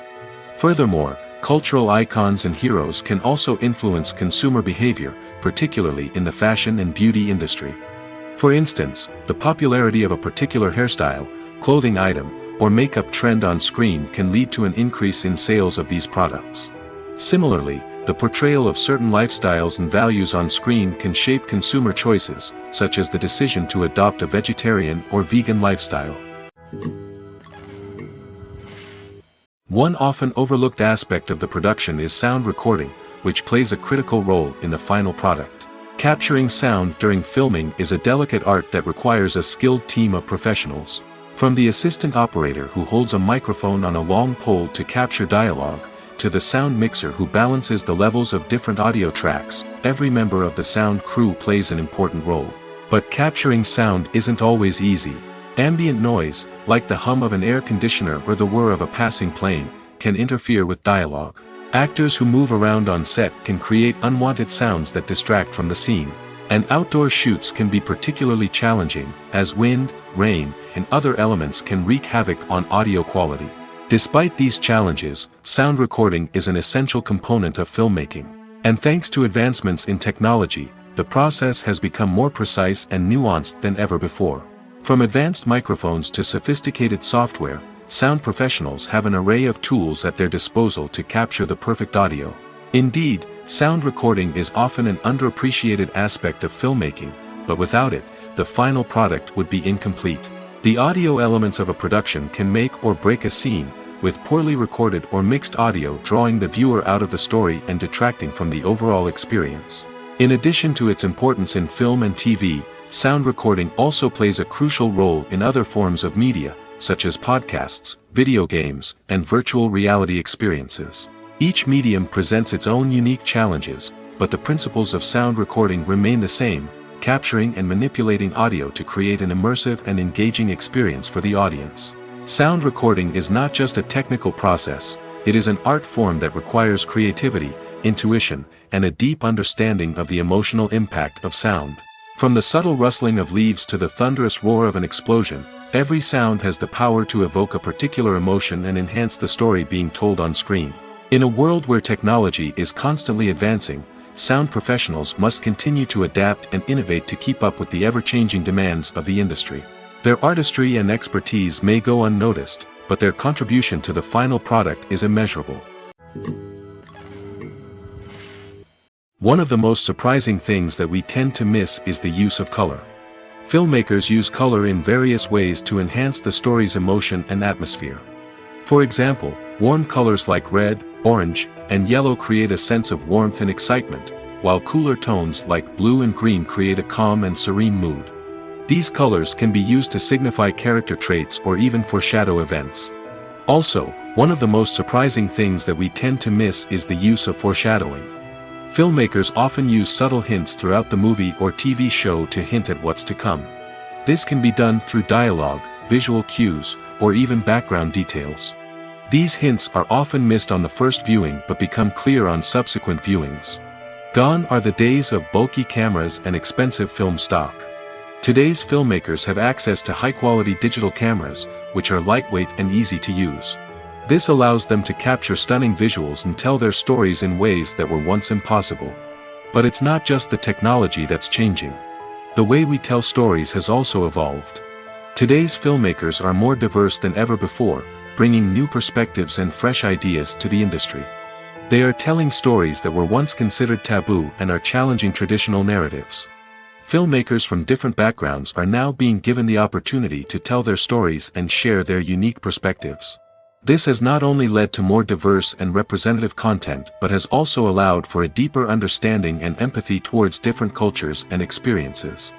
Furthermore, cultural icons and heroes can also influence consumer behavior, particularly in the fashion and beauty industry. For instance, the popularity of a particular hairstyle, clothing item, or makeup trend on screen can lead to an increase in sales of these products. Similarly, the portrayal of certain lifestyles and values on screen can shape consumer choices, such as the decision to adopt a vegetarian or vegan lifestyle. One often overlooked aspect of the production is sound recording, which plays a critical role in the final product. Capturing sound during filming is a delicate art that requires a skilled team of professionals. From the assistant operator who holds a microphone on a long pole to capture dialogue, to the sound mixer who balances the levels of different audio tracks, every member of the sound crew plays an important role. But capturing sound isn't always easy. Ambient noise, like the hum of an air conditioner or the whir of a passing plane, can interfere with dialogue. Actors who move around on set can create unwanted sounds that distract from the scene. And outdoor shoots can be particularly challenging, as wind, rain, and other elements can wreak havoc on audio quality. Despite these challenges, sound recording is an essential component of filmmaking. And thanks to advancements in technology, the process has become more precise and nuanced than ever before. From advanced microphones to sophisticated software, sound professionals have an array of tools at their disposal to capture the perfect audio. Indeed, sound recording is often an underappreciated aspect of filmmaking, but without it, the final product would be incomplete. The audio elements of a production can make or break a scene, with poorly recorded or mixed audio drawing the viewer out of the story and detracting from the overall experience. In addition to its importance in film and TV, sound recording also plays a crucial role in other forms of media, such as podcasts, video games, and virtual reality experiences. Each medium presents its own unique challenges, but the principles of sound recording remain the same, capturing and manipulating audio to create an immersive and engaging experience for the audience. Sound recording is not just a technical process, it is an art form that requires creativity, intuition, and a deep understanding of the emotional impact of sound. From the subtle rustling of leaves to the thunderous roar of an explosion, every sound has the power to evoke a particular emotion and enhance the story being told on screen. In a world where technology is constantly advancing, sound professionals must continue to adapt and innovate to keep up with the ever-changing demands of the industry. Their artistry and expertise may go unnoticed, but their contribution to the final product is immeasurable. One of the most surprising things that we tend to miss is the use of color. Filmmakers use color in various ways to enhance the story's emotion and atmosphere. For example, warm colors like red, orange, and yellow create a sense of warmth and excitement, while cooler tones like blue and green create a calm and serene mood. These colors can be used to signify character traits or even foreshadow events. Also, one of the most surprising things that we tend to miss is the use of foreshadowing. Filmmakers often use subtle hints throughout the movie or TV show to hint at what's to come. This can be done through dialogue, visual cues, or even background details. These hints are often missed on the first viewing but become clear on subsequent viewings. Gone are the days of bulky cameras and expensive film stock. Today's filmmakers have access to high-quality digital cameras, which are lightweight and easy to use. This allows them to capture stunning visuals and tell their stories in ways that were once impossible. But it's not just the technology that's changing. The way we tell stories has also evolved. Today's filmmakers are more diverse than ever before, bringing new perspectives and fresh ideas to the industry. They are telling stories that were once considered taboo and are challenging traditional narratives. Filmmakers from different backgrounds are now being given the opportunity to tell their stories and share their unique perspectives. This has not only led to more diverse and representative content but has also allowed for a deeper understanding and empathy towards different cultures and experiences.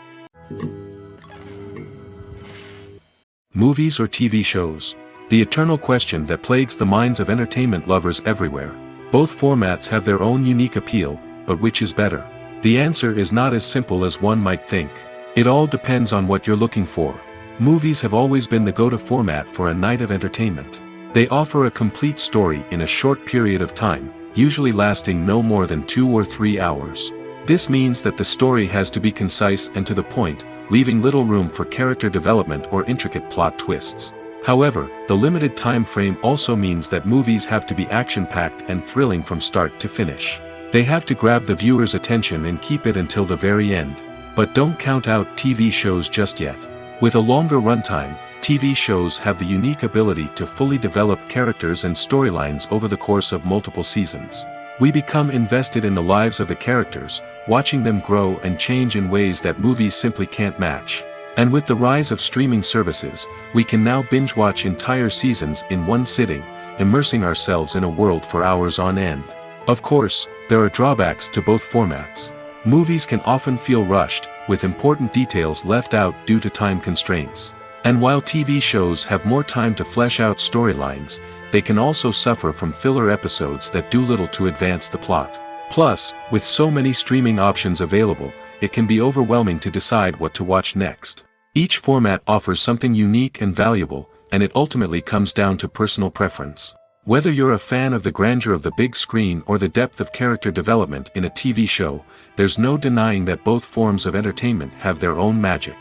Movies or TV shows? The eternal question that plagues the minds of entertainment lovers everywhere. Both formats have their own unique appeal, but which is better? The answer is not as simple as one might think. It all depends on what you're looking for. Movies have always been the go-to format for a night of entertainment. They offer a complete story in a short period of time, usually lasting no more than 2 or 3 hours. This means that the story has to be concise and to the point, leaving little room for character development or intricate plot twists. However, the limited time frame also means that movies have to be action-packed and thrilling from start to finish. They have to grab the viewer's attention and keep it until the very end. But don't count out TV shows just yet. With a longer runtime, TV shows have the unique ability to fully develop characters and storylines over the course of multiple seasons. We become invested in the lives of the characters, watching them grow and change in ways that movies simply can't match. And with the rise of streaming services, we can now binge-watch entire seasons in one sitting, immersing ourselves in a world for hours on end. Of course, there are drawbacks to both formats. Movies can often feel rushed, with important details left out due to time constraints. And while TV shows have more time to flesh out storylines, they can also suffer from filler episodes that do little to advance the plot. Plus, with so many streaming options available, it can be overwhelming to decide what to watch next. Each format offers something unique and valuable, and it ultimately comes down to personal preference. Whether you're a fan of the grandeur of the big screen or the depth of character development in a TV show, there's no denying that both forms of entertainment have their own magic.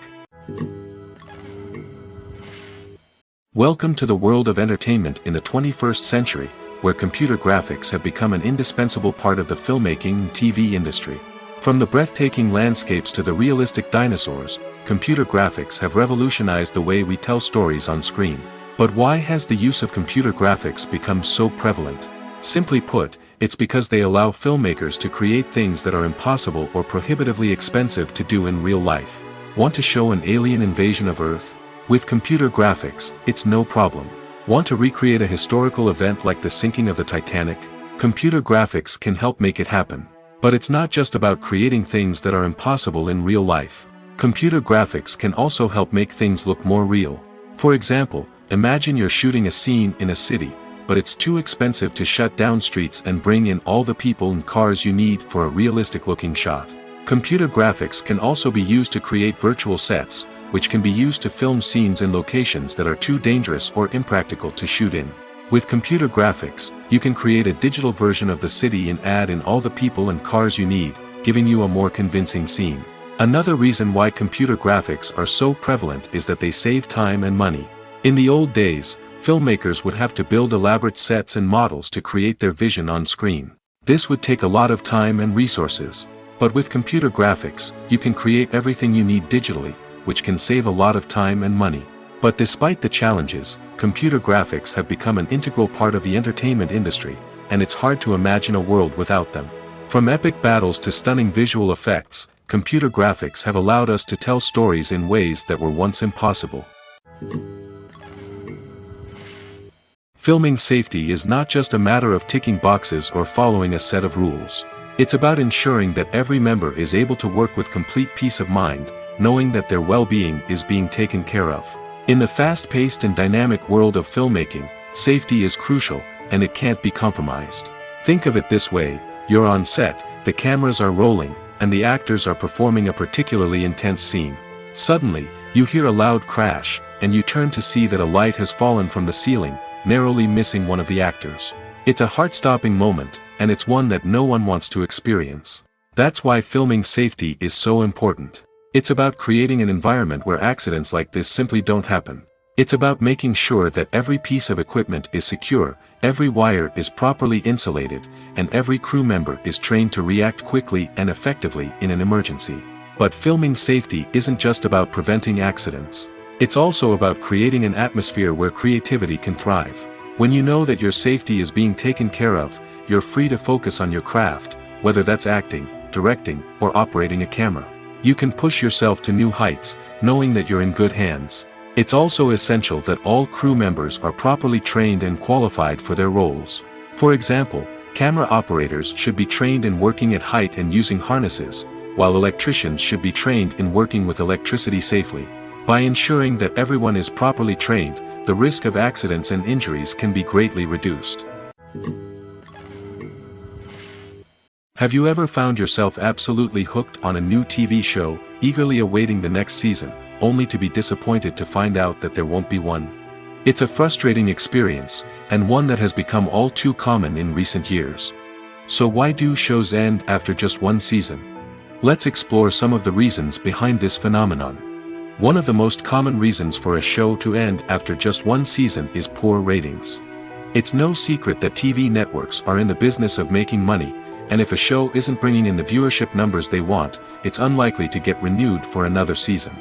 Welcome to the world of entertainment in the 21st century, where computer graphics have become an indispensable part of the filmmaking and TV industry. From the breathtaking landscapes to the realistic dinosaurs, computer graphics have revolutionized the way we tell stories on screen. But why has the use of computer graphics become so prevalent? Simply put, it's because they allow filmmakers to create things that are impossible or prohibitively expensive to do in real life. Want to show an alien invasion of Earth? With computer graphics, it's no problem. Want to recreate a historical event like the sinking of the Titanic? Computer graphics can help make it happen. But it's not just about creating things that are impossible in real life. Computer graphics can also help make things look more real. For example, imagine you're shooting a scene in a city, but it's too expensive to shut down streets and bring in all the people and cars you need for a realistic-looking shot. Computer graphics can also be used to create virtual sets, which can be used to film scenes in locations that are too dangerous or impractical to shoot in. With computer graphics, you can create a digital version of the city and add in all the people and cars you need, giving you a more convincing scene. Another reason why computer graphics are so prevalent is that they save time and money. In the old days, filmmakers would have to build elaborate sets and models to create their vision on screen. This would take a lot of time and resources. But with computer graphics, you can create everything you need digitally, which can save a lot of time and money. But despite the challenges, computer graphics have become an integral part of the entertainment industry, and it's hard to imagine a world without them. From epic battles to stunning visual effects, computer graphics have allowed us to tell stories in ways that were once impossible. Filming safety is not just a matter of ticking boxes or following a set of rules. It's about ensuring that every member is able to work with complete peace of mind, knowing that their well-being is being taken care of. In the fast-paced and dynamic world of filmmaking, safety is crucial, and it can't be compromised. Think of it this way: you're on set, the cameras are rolling, and the actors are performing a particularly intense scene. Suddenly, you hear a loud crash, and you turn to see that a light has fallen from the ceiling, narrowly missing one of the actors. It's a heart-stopping moment, and it's one that no one wants to experience. That's why filming safety is so important. It's about creating an environment where accidents like this simply don't happen. It's about making sure that every piece of equipment is secure, every wire is properly insulated, and every crew member is trained to react quickly and effectively in an emergency. But filming safety isn't just about preventing accidents. It's also about creating an atmosphere where creativity can thrive. When you know that your safety is being taken care of, you're free to focus on your craft, whether that's acting, directing, or operating a camera. You can push yourself to new heights, knowing that you're in good hands. It's also essential that all crew members are properly trained and qualified for their roles. For example, camera operators should be trained in working at height and using harnesses, while electricians should be trained in working with electricity safely. By ensuring that everyone is properly trained, the risk of accidents and injuries can be greatly reduced. Have you ever found yourself absolutely hooked on a new TV show, eagerly awaiting the next season, only to be disappointed to find out that there won't be one? It's a frustrating experience, and one that has become all too common in recent years. So why do shows end after just one season? Let's explore some of the reasons behind this phenomenon. One of the most common reasons for a show to end after just one season is poor ratings. It's no secret that TV networks are in the business of making money, and if a show isn't bringing in the viewership numbers they want, it's unlikely to get renewed for another season.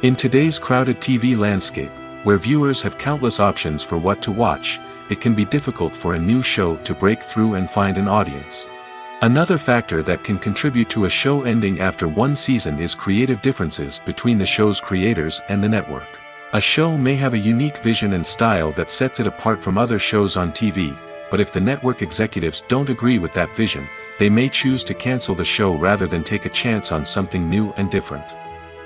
In today's crowded TV landscape, where viewers have countless options for what to watch, it can be difficult for a new show to break through and find an audience. Another factor that can contribute to a show ending after one season is creative differences between the show's creators and the network. A show may have a unique vision and style that sets it apart from other shows on TV, but if the network executives don't agree with that vision, they may choose to cancel the show rather than take a chance on something new and different.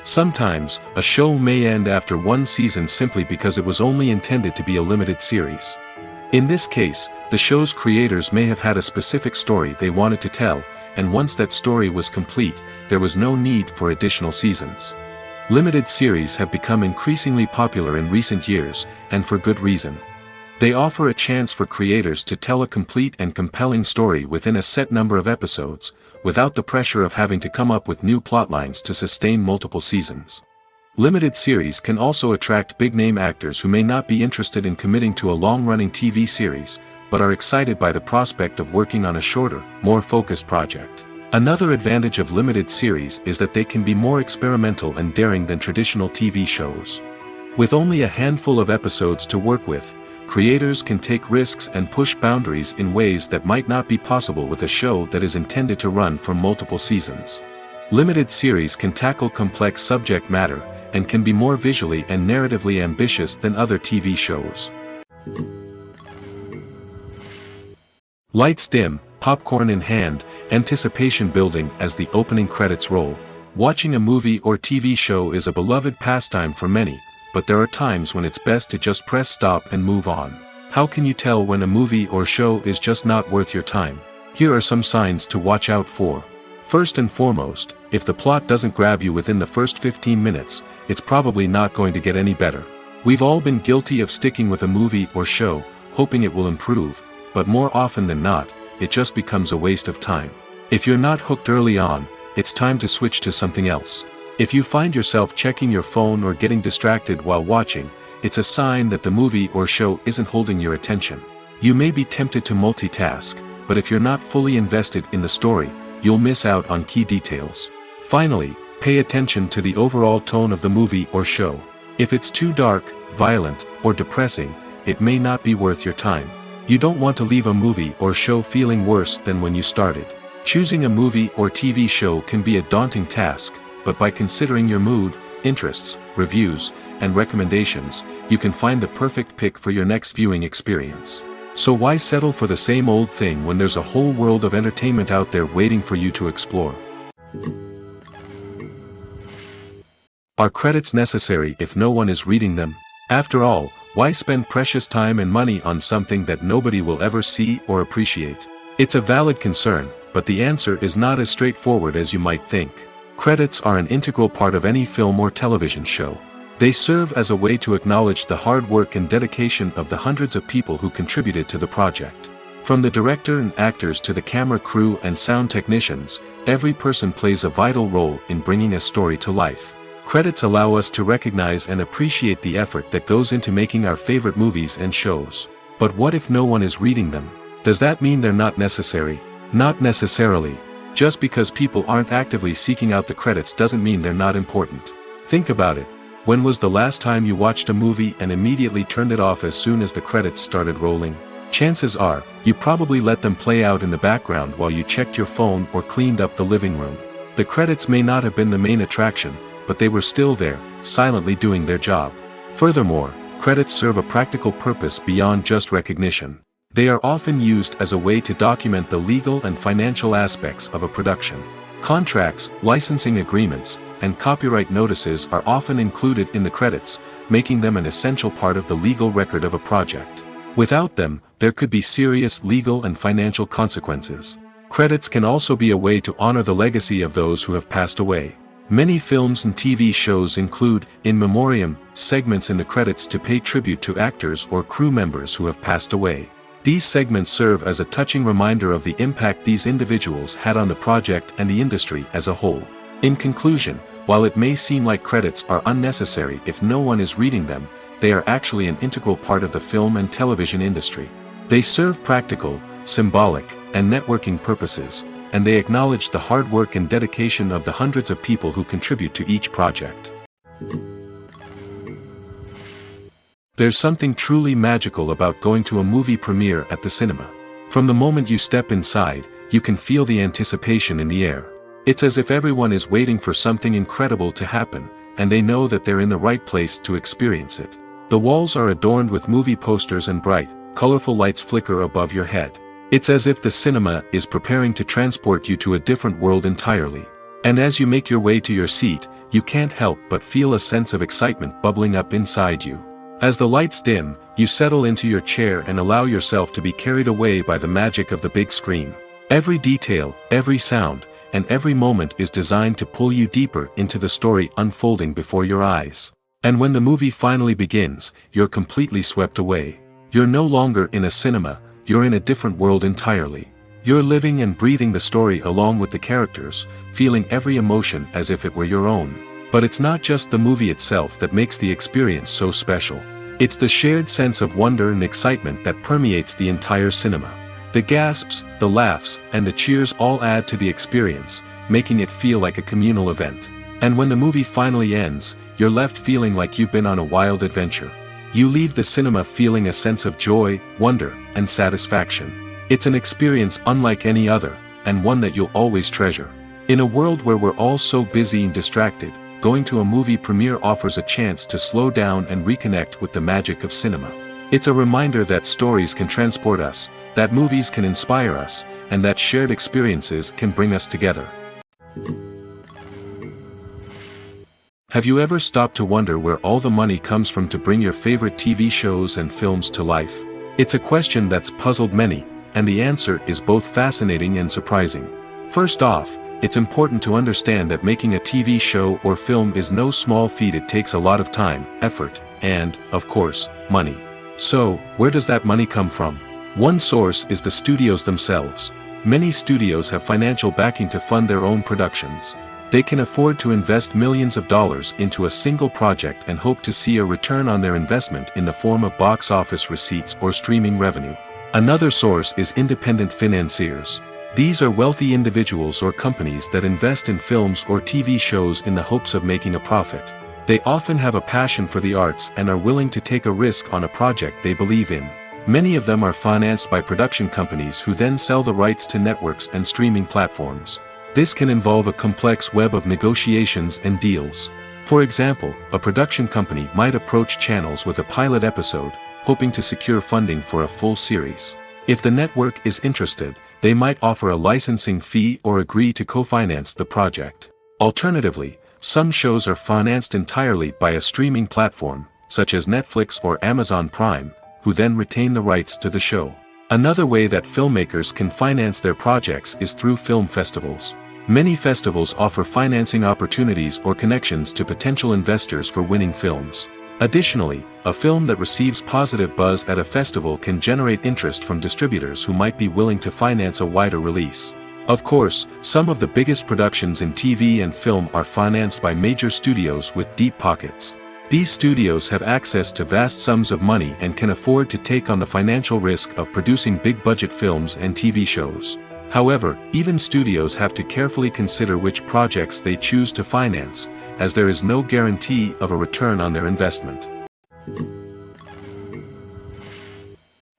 Sometimes, a show may end after one season simply because it was only intended to be a limited series. In this case, the show's creators may have had a specific story they wanted to tell, and once that story was complete, there was no need for additional seasons. Limited series have become increasingly popular in recent years, and for good reason. They offer a chance for creators to tell a complete and compelling story within a set number of episodes, without the pressure of having to come up with new plotlines to sustain multiple seasons. Limited series can also attract big-name actors who may not be interested in committing to a long-running TV series, but are excited by the prospect of working on a shorter, more focused project. Another advantage of limited series is that they can be more experimental and daring than traditional TV shows. With only a handful of episodes to work with, creators can take risks and push boundaries in ways that might not be possible with a show that is intended to run for multiple seasons. Limited series can tackle complex subject matter, and can be more visually and narratively ambitious than other TV shows. Lights dim, popcorn in hand, anticipation building as the opening credits roll. Watching a movie or TV show is a beloved pastime for many, but there are times when it's best to just press stop and move on. How can you tell when a movie or show is just not worth your time? Here are some signs to watch out for. First and foremost, if the plot doesn't grab you within the first 15 minutes, it's probably not going to get any better. We've all been guilty of sticking with a movie or show, hoping it will improve, but more often than not, it just becomes a waste of time. If you're not hooked early on, it's time to switch to something else. If you find yourself checking your phone or getting distracted while watching, it's a sign that the movie or show isn't holding your attention. You may be tempted to multitask, but if you're not fully invested in the story, you'll miss out on key details. Finally, pay attention to the overall tone of the movie or show. If it's too dark, violent, or depressing, it may not be worth your time. You don't want to leave a movie or show feeling worse than when you started. Choosing a movie or TV show can be a daunting task, but by considering your mood, interests, reviews, and recommendations, you can find the perfect pick for your next viewing experience. So why settle for the same old thing when there's a whole world of entertainment out there waiting for you to explore? Are credits necessary if no one is reading them? After all, why spend precious time and money on something that nobody will ever see or appreciate? It's a valid concern, but the answer is not as straightforward as you might think. Credits are an integral part of any film or television show. They serve as a way to acknowledge the hard work and dedication of the hundreds of people who contributed to the project. From the director and actors to the camera crew and sound technicians, every person plays a vital role in bringing a story to life. Credits allow us to recognize and appreciate the effort that goes into making our favorite movies and shows. But what if no one is reading them? Does that mean they're not necessary? Not necessarily. Just because people aren't actively seeking out the credits doesn't mean they're not important. Think about it. When was the last time you watched a movie and immediately turned it off as soon as the credits started rolling? Chances are, you probably let them play out in the background while you checked your phone or cleaned up the living room. The credits may not have been the main attraction, but they were still there, silently doing their job. Furthermore, credits serve a practical purpose beyond just recognition. They are often used as a way to document the legal and financial aspects of a production. Contracts, licensing agreements, and copyright notices are often included in the credits, making them an essential part of the legal record of a project. Without them, there could be serious legal and financial consequences. Credits can also be a way to honor the legacy of those who have passed away. Many films and TV shows include, in memoriam, segments in the credits to pay tribute to actors or crew members who have passed away. These segments serve as a touching reminder of the impact these individuals had on the project and the industry as a whole. In conclusion, while it may seem like credits are unnecessary if no one is reading them, they are actually an integral part of the film and television industry. They serve practical, symbolic, and networking purposes, and they acknowledge the hard work and dedication of the hundreds of people who contribute to each project. There's something truly magical about going to a movie premiere at the cinema. From the moment you step inside, you can feel the anticipation in the air. It's as if everyone is waiting for something incredible to happen, and they know that they're in the right place to experience it. The walls are adorned with movie posters and bright, colorful lights flicker above your head. It's as if the cinema is preparing to transport you to a different world entirely. And as you make your way to your seat, you can't help but feel a sense of excitement bubbling up inside you. As the lights dim, you settle into your chair and allow yourself to be carried away by the magic of the big screen. Every detail, every sound, and every moment is designed to pull you deeper into the story unfolding before your eyes. And when the movie finally begins, you're completely swept away. You're no longer in a cinema, you're in a different world entirely. You're living and breathing the story along with the characters, feeling every emotion as if it were your own. But it's not just the movie itself that makes the experience so special. It's the shared sense of wonder and excitement that permeates the entire cinema. The gasps, the laughs, and the cheers all add to the experience, making it feel like a communal event. And when the movie finally ends, you're left feeling like you've been on a wild adventure. You leave the cinema feeling a sense of joy, wonder, and satisfaction. It's an experience unlike any other, and one that you'll always treasure. In a world where we're all so busy and distracted, going to a movie premiere offers a chance to slow down and reconnect with the magic of cinema. It's a reminder that stories can transport us, that movies can inspire us, and that shared experiences can bring us together. Have you ever stopped to wonder where all the money comes from to bring your favorite TV shows and films to life? It's a question that's puzzled many, and the answer is both fascinating and surprising. First off, it's important to understand that making a TV show or film is no small feat. It takes a lot of time, effort, and, of course, money. So, where does that money come from? One source is the studios themselves. Many studios have financial backing to fund their own productions. They can afford to invest millions of dollars into a single project and hope to see a return on their investment in the form of box office receipts or streaming revenue. Another source is independent financiers. These are wealthy individuals or companies that invest in films or TV shows in the hopes of making a profit. They often have a passion for the arts and are willing to take a risk on a project they believe in. Many of them are financed by production companies who then sell the rights to networks and streaming platforms. This can involve a complex web of negotiations and deals. For example, a production company might approach channels with a pilot episode, hoping to secure funding for a full series. If the network is interested, they might offer a licensing fee or agree to co-finance the project. Alternatively, some shows are financed entirely by a streaming platform, such as Netflix or Amazon Prime, who then retain the rights to the show. Another way that filmmakers can finance their projects is through film festivals. Many festivals offer financing opportunities or connections to potential investors for winning films. Additionally, a film that receives positive buzz at a festival can generate interest from distributors who might be willing to finance a wider release. Of course, some of the biggest productions in TV and film are financed by major studios with deep pockets. These studios have access to vast sums of money and can afford to take on the financial risk of producing big-budget films and TV shows. However, even studios have to carefully consider which projects they choose to finance, as there is no guarantee of a return on their investment.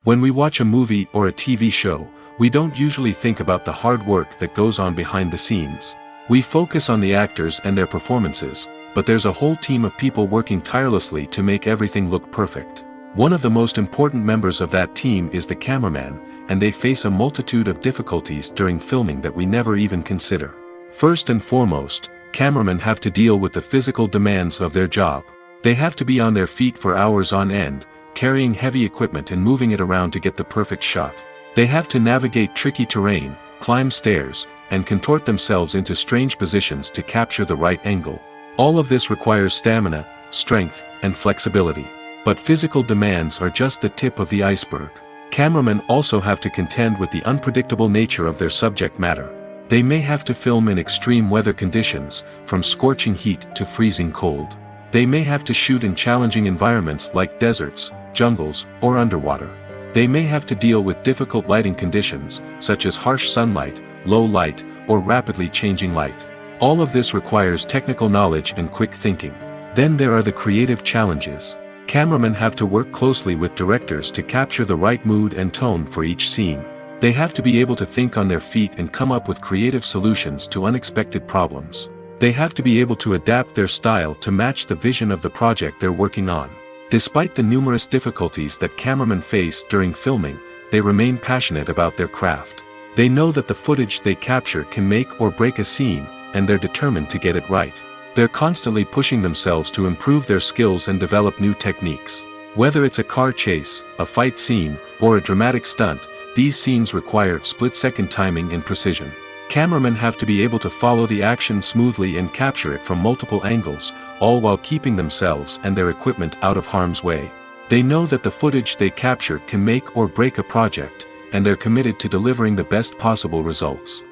When we watch a movie or a TV show, we don't usually think about the hard work that goes on behind the scenes. We focus on the actors and their performances, but there's a whole team of people working tirelessly to make everything look perfect. One of the most important members of that team is the cameraman, and they face a multitude of difficulties during filming that we never even consider. First and foremost, cameramen have to deal with the physical demands of their job. They have to be on their feet for hours on end, carrying heavy equipment and moving it around to get the perfect shot. They have to navigate tricky terrain, climb stairs, and contort themselves into strange positions to capture the right angle. All of this requires stamina, strength, and flexibility. But physical demands are just the tip of the iceberg. Cameramen also have to contend with the unpredictable nature of their subject matter. They may have to film in extreme weather conditions, from scorching heat to freezing cold. They may have to shoot in challenging environments like deserts, jungles, or underwater. They may have to deal with difficult lighting conditions, such as harsh sunlight, low light, or rapidly changing light. All of this requires technical knowledge and quick thinking. Then there are the creative challenges. Cameramen have to work closely with directors to capture the right mood and tone for each scene. They have to be able to think on their feet and come up with creative solutions to unexpected problems. They have to be able to adapt their style to match the vision of the project they're working on. Despite the numerous difficulties that cameramen face during filming, they remain passionate about their craft. They know that the footage they capture can make or break a scene, and they're determined to get it right. They're constantly pushing themselves to improve their skills and develop new techniques. Whether it's a car chase, a fight scene, or a dramatic stunt, these scenes require split-second timing and precision. Cameramen have to be able to follow the action smoothly and capture it from multiple angles, all while keeping themselves and their equipment out of harm's way. They know that the footage they capture can make or break a project, and they're committed to delivering the best possible results.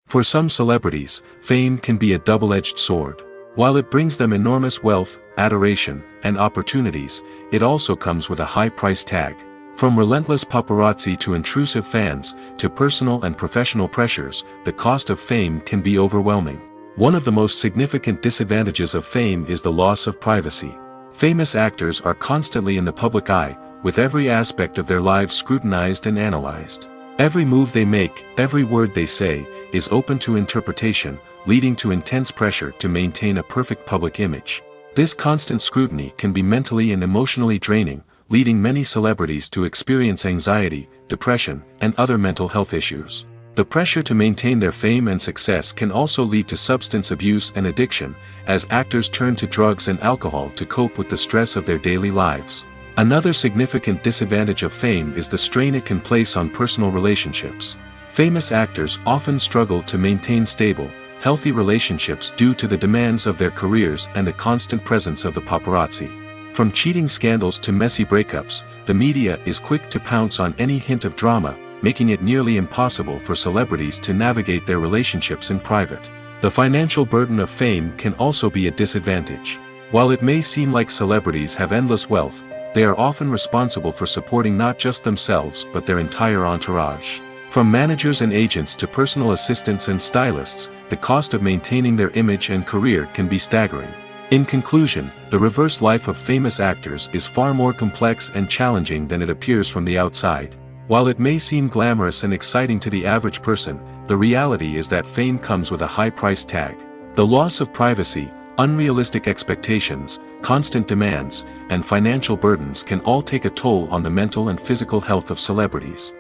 For some celebrities, fame can be a double-edged sword. While it brings them enormous wealth, adoration, and opportunities, it also comes with a high price tag. From relentless paparazzi to intrusive fans, to personal and professional pressures, the cost of fame can be overwhelming. One of the most significant disadvantages of fame is the loss of privacy. Famous actors are constantly in the public eye, with every aspect of their lives scrutinized and analyzed. Every move they make, every word they say, is open to interpretation, leading to intense pressure to maintain a perfect public image. This constant scrutiny can be mentally and emotionally draining, leading many celebrities to experience anxiety, depression, and other mental health issues. The pressure to maintain their fame and success can also lead to substance abuse and addiction, as actors turn to drugs and alcohol to cope with the stress of their daily lives. Another significant disadvantage of fame is the strain it can place on personal relationships. Famous actors often struggle to maintain stable, healthy relationships due to the demands of their careers and the constant presence of the paparazzi. From cheating scandals to messy breakups, the media is quick to pounce on any hint of drama, making it nearly impossible for celebrities to navigate their relationships in private. The financial burden of fame can also be a disadvantage. While it may seem like celebrities have endless wealth, they are often responsible for supporting not just themselves but their entire entourage. From managers and agents to personal assistants and stylists, the cost of maintaining their image and career can be staggering. In conclusion, the reverse life of famous actors is far more complex and challenging than it appears from the outside. While it may seem glamorous and exciting to the average person, the reality is that fame comes with a high price tag. The loss of privacy, unrealistic expectations, constant demands, and financial burdens can all take a toll on the mental and physical health of celebrities.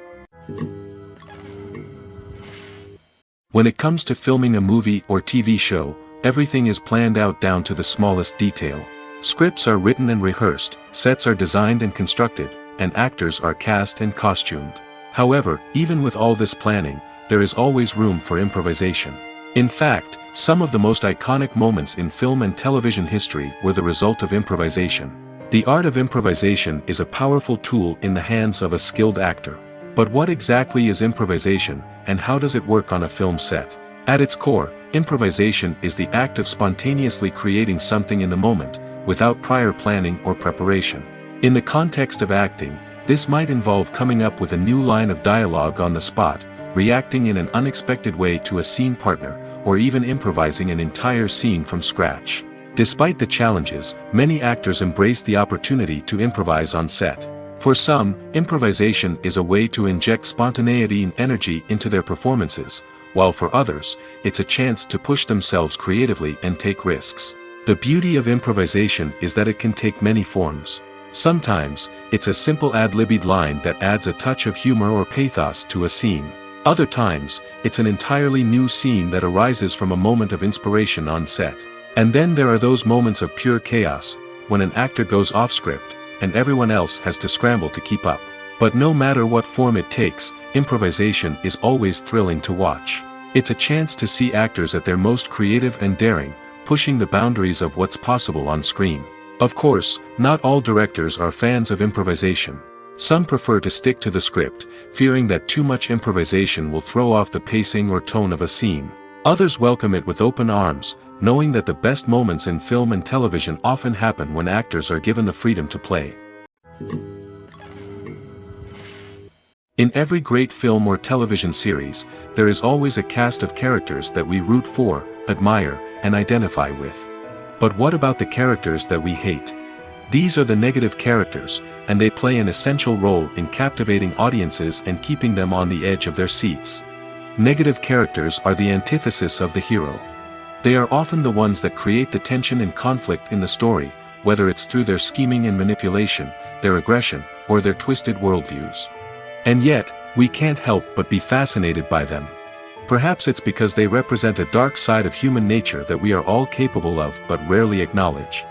When it comes to filming a movie or TV show, everything is planned out down to the smallest detail. Scripts are written and rehearsed, sets are designed and constructed, and actors are cast and costumed. However, even with all this planning, there is always room for improvisation. In fact, some of the most iconic moments in film and television history were the result of improvisation. The art of improvisation is a powerful tool in the hands of a skilled actor. But what exactly is improvisation, and how does it work on a film set? At its core, improvisation is the act of spontaneously creating something in the moment, without prior planning or preparation. In the context of acting, this might involve coming up with a new line of dialogue on the spot, reacting in an unexpected way to a scene partner, or even improvising an entire scene from scratch. Despite the challenges, many actors embrace the opportunity to improvise on set. For some, improvisation is a way to inject spontaneity and energy into their performances, while for others, it's a chance to push themselves creatively and take risks. The beauty of improvisation is that it can take many forms. Sometimes, it's a simple ad-libbed line that adds a touch of humor or pathos to a scene. Other times, it's an entirely new scene that arises from a moment of inspiration on set. And then there are those moments of pure chaos, when an actor goes off script, and everyone else has to scramble to keep up. But no matter what form it takes, improvisation is always thrilling to watch. It's a chance to see actors at their most creative and daring, pushing the boundaries of what's possible on screen. Of course, not all directors are fans of improvisation. Some prefer to stick to the script, fearing that too much improvisation will throw off the pacing or tone of a scene. Others welcome it with open arms, knowing that the best moments in film and television often happen when actors are given the freedom to play. In every great film or television series, there is always a cast of characters that we root for, admire, and identify with. But what about the characters that we hate? These are the negative characters, and they play an essential role in captivating audiences and keeping them on the edge of their seats. Negative characters are the antithesis of the hero. They are often the ones that create the tension and conflict in the story, whether it's through their scheming and manipulation, their aggression, or their twisted worldviews. And yet, we can't help but be fascinated by them. Perhaps it's because they represent a dark side of human nature that we are all capable of but rarely acknowledge.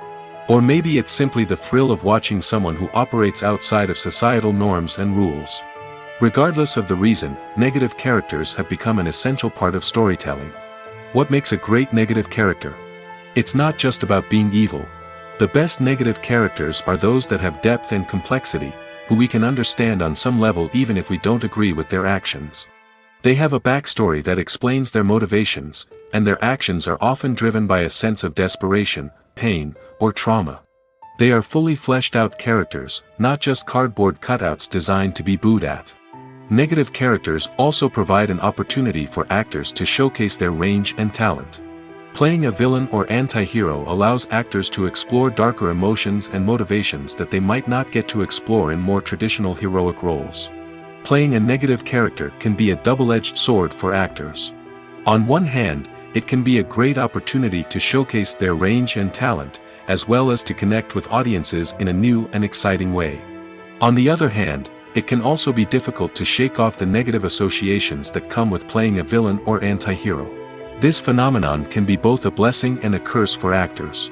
Or maybe it's simply the thrill of watching someone who operates outside of societal norms and rules. Regardless of the reason, negative characters have become an essential part of storytelling. What makes a great negative character? It's not just about being evil. The best negative characters are those that have depth and complexity, who we can understand on some level even if we don't agree with their actions. They have a backstory that explains their motivations, and their actions are often driven by a sense of desperation, pain, or trauma. They are fully fleshed out characters, not just cardboard cutouts designed to be booed at. Negative characters also provide an opportunity for actors to showcase their range and talent. Playing a villain or anti-hero allows actors to explore darker emotions and motivations that they might not get to explore in more traditional heroic roles. Playing a negative character can be a double-edged sword for actors. On one hand, it can be a great opportunity to showcase their range and talent, as well as to connect with audiences in a new and exciting way. On the other hand, it can also be difficult to shake off the negative associations that come with playing a villain or anti-hero. This phenomenon can be both a blessing and a curse for actors.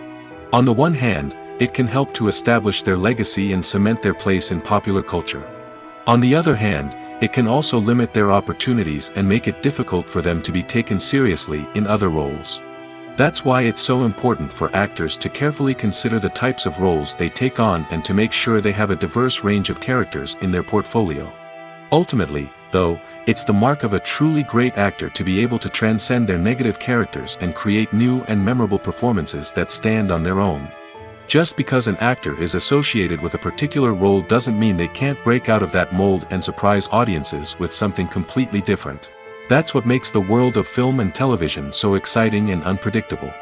On the one hand, it can help to establish their legacy and cement their place in popular culture. On the other hand, it can also limit their opportunities and make it difficult for them to be taken seriously in other roles. That's why it's so important for actors to carefully consider the types of roles they take on and to make sure they have a diverse range of characters in their portfolio. Ultimately, though, it's the mark of a truly great actor to be able to transcend their negative characters and create new and memorable performances that stand on their own. Just because an actor is associated with a particular role doesn't mean they can't break out of that mold and surprise audiences with something completely different. That's what makes the world of film and television so exciting and unpredictable.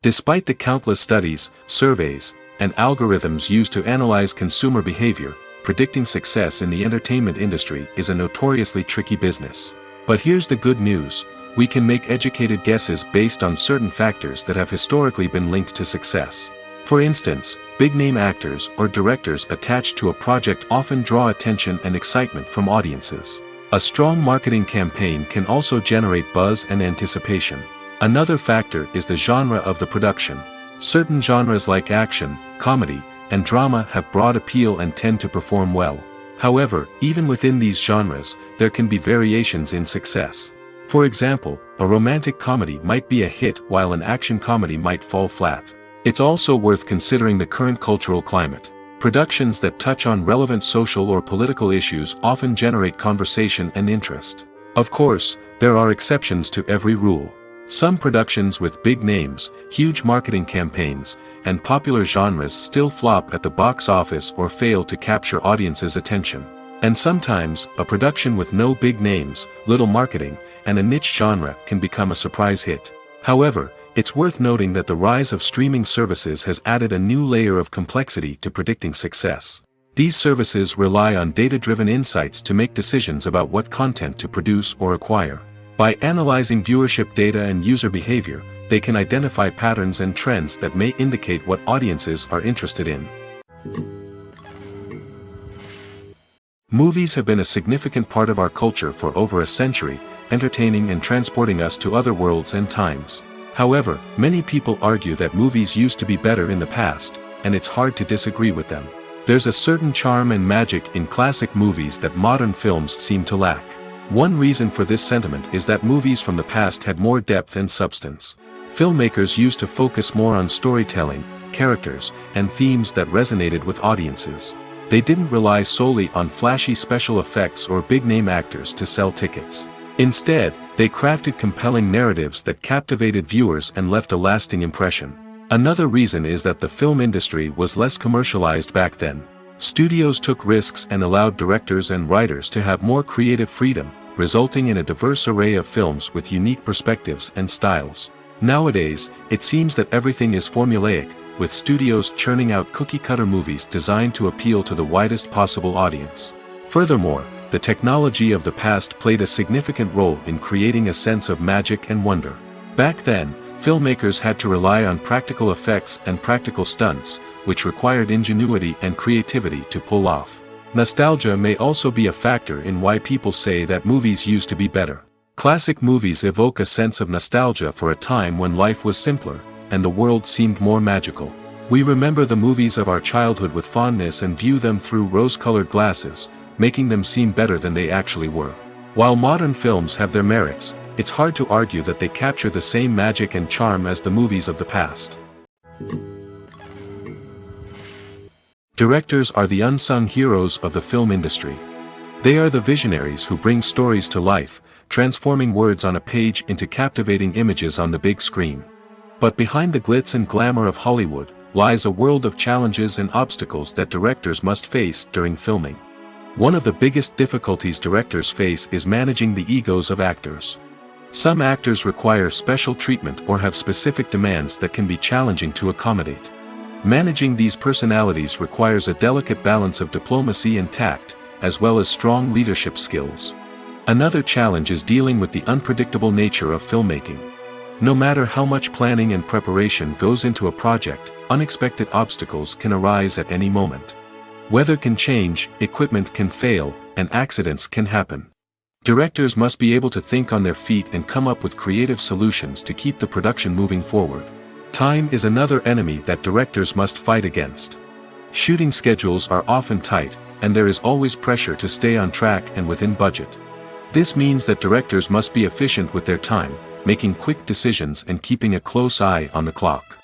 Despite the countless studies, surveys, and algorithms used to analyze consumer behavior, predicting success in the entertainment industry is a notoriously tricky business. But here's the good news: we can make educated guesses based on certain factors that have historically been linked to success. For instance, big-name actors or directors attached to a project often draw attention and excitement from audiences. A strong marketing campaign can also generate buzz and anticipation. Another factor is the genre of the production. Certain genres like action, comedy, and drama have broad appeal and tend to perform well. However, even within these genres, there can be variations in success. For example, a romantic comedy might be a hit while an action comedy might fall flat. It's also worth considering the current cultural climate. Productions that touch on relevant social or political issues often generate conversation and interest. Of course, there are exceptions to every rule. Some productions with big names, huge marketing campaigns, and popular genres still flop at the box office or fail to capture audiences' attention. And sometimes, a production with no big names, little marketing, and a niche genre can become a surprise hit. However, it's worth noting that the rise of streaming services has added a new layer of complexity to predicting success. These services rely on data-driven insights to make decisions about what content to produce or acquire. By analyzing viewership data and user behavior, they can identify patterns and trends that may indicate what audiences are interested in. Movies have been a significant part of our culture for over a century, entertaining and transporting us to other worlds and times. However, many people argue that movies used to be better in the past, and it's hard to disagree with them. There's a certain charm and magic in classic movies that modern films seem to lack. One reason for this sentiment is that movies from the past had more depth and substance. Filmmakers used to focus more on storytelling, characters, and themes that resonated with audiences. They didn't rely solely on flashy special effects or big-name actors to sell tickets. Instead, they crafted compelling narratives that captivated viewers and left a lasting impression. Another reason is that the film industry was less commercialized back then. Studios took risks and allowed directors and writers to have more creative freedom, resulting in a diverse array of films with unique perspectives and styles. Nowadays, it seems that everything is formulaic, with studios churning out cookie-cutter movies designed to appeal to the widest possible audience. Furthermore, the technology of the past played a significant role in creating a sense of magic and wonder. Back then, filmmakers had to rely on practical effects and practical stunts, which required ingenuity and creativity to pull off. Nostalgia may also be a factor in why people say that movies used to be better. Classic movies evoke a sense of nostalgia for a time when life was simpler, and the world seemed more magical. We remember the movies of our childhood with fondness and view them through rose-colored glasses, making them seem better than they actually were. While modern films have their merits, it's hard to argue that they capture the same magic and charm as the movies of the past. Directors are the unsung heroes of the film industry. They are the visionaries who bring stories to life, transforming words on a page into captivating images on the big screen. But behind the glitz and glamour of Hollywood, lies a world of challenges and obstacles that directors must face during filming. One of the biggest difficulties directors face is managing the egos of actors. Some actors require special treatment or have specific demands that can be challenging to accommodate. Managing these personalities requires a delicate balance of diplomacy and tact, as well as strong leadership skills. Another challenge is dealing with the unpredictable nature of filmmaking. No matter how much planning and preparation goes into a project, unexpected obstacles can arise at any moment. Weather can change, equipment can fail, and accidents can happen. Directors must be able to think on their feet and come up with creative solutions to keep the production moving forward. Time is another enemy that directors must fight against. Shooting schedules are often tight, and there is always pressure to stay on track and within budget. This means that directors must be efficient with their time, making quick decisions and keeping a close eye on the clock.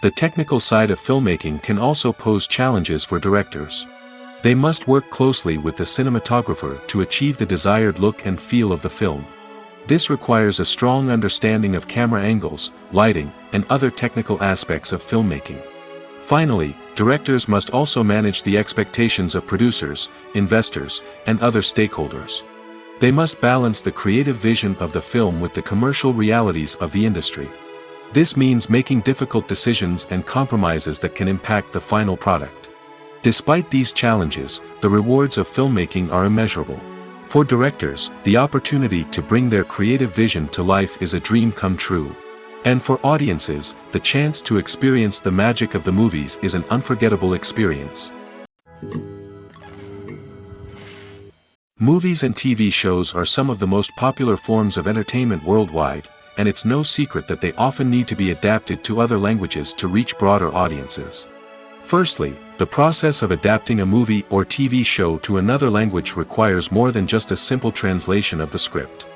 The technical side of filmmaking can also pose challenges for directors. They must work closely with the cinematographer to achieve the desired look and feel of the film. This requires a strong understanding of camera angles, lighting, and other technical aspects of filmmaking. Finally, directors must also manage the expectations of producers, investors, and other stakeholders. They must balance the creative vision of the film with the commercial realities of the industry. This means making difficult decisions and compromises that can impact the final product. Despite these challenges, the rewards of filmmaking are immeasurable. For directors, the opportunity to bring their creative vision to life is a dream come true. And for audiences, the chance to experience the magic of the movies is an unforgettable experience. Movies and TV shows are some of the most popular forms of entertainment worldwide, and it's no secret that they often need to be adapted to other languages to reach broader audiences. Firstly, the process of adapting a movie or TV show to another language requires more than just a simple translation of the script.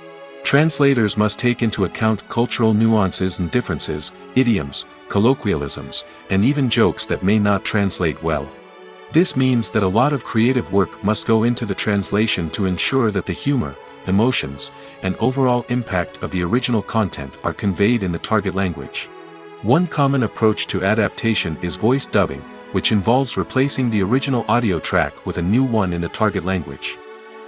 Translators must take into account cultural nuances and differences, idioms, colloquialisms, and even jokes that may not translate well. This means that a lot of creative work must go into the translation to ensure that the humor, emotions, and overall impact of the original content are conveyed in the target language. One common approach to adaptation is voice dubbing, which involves replacing the original audio track with a new one in the target language.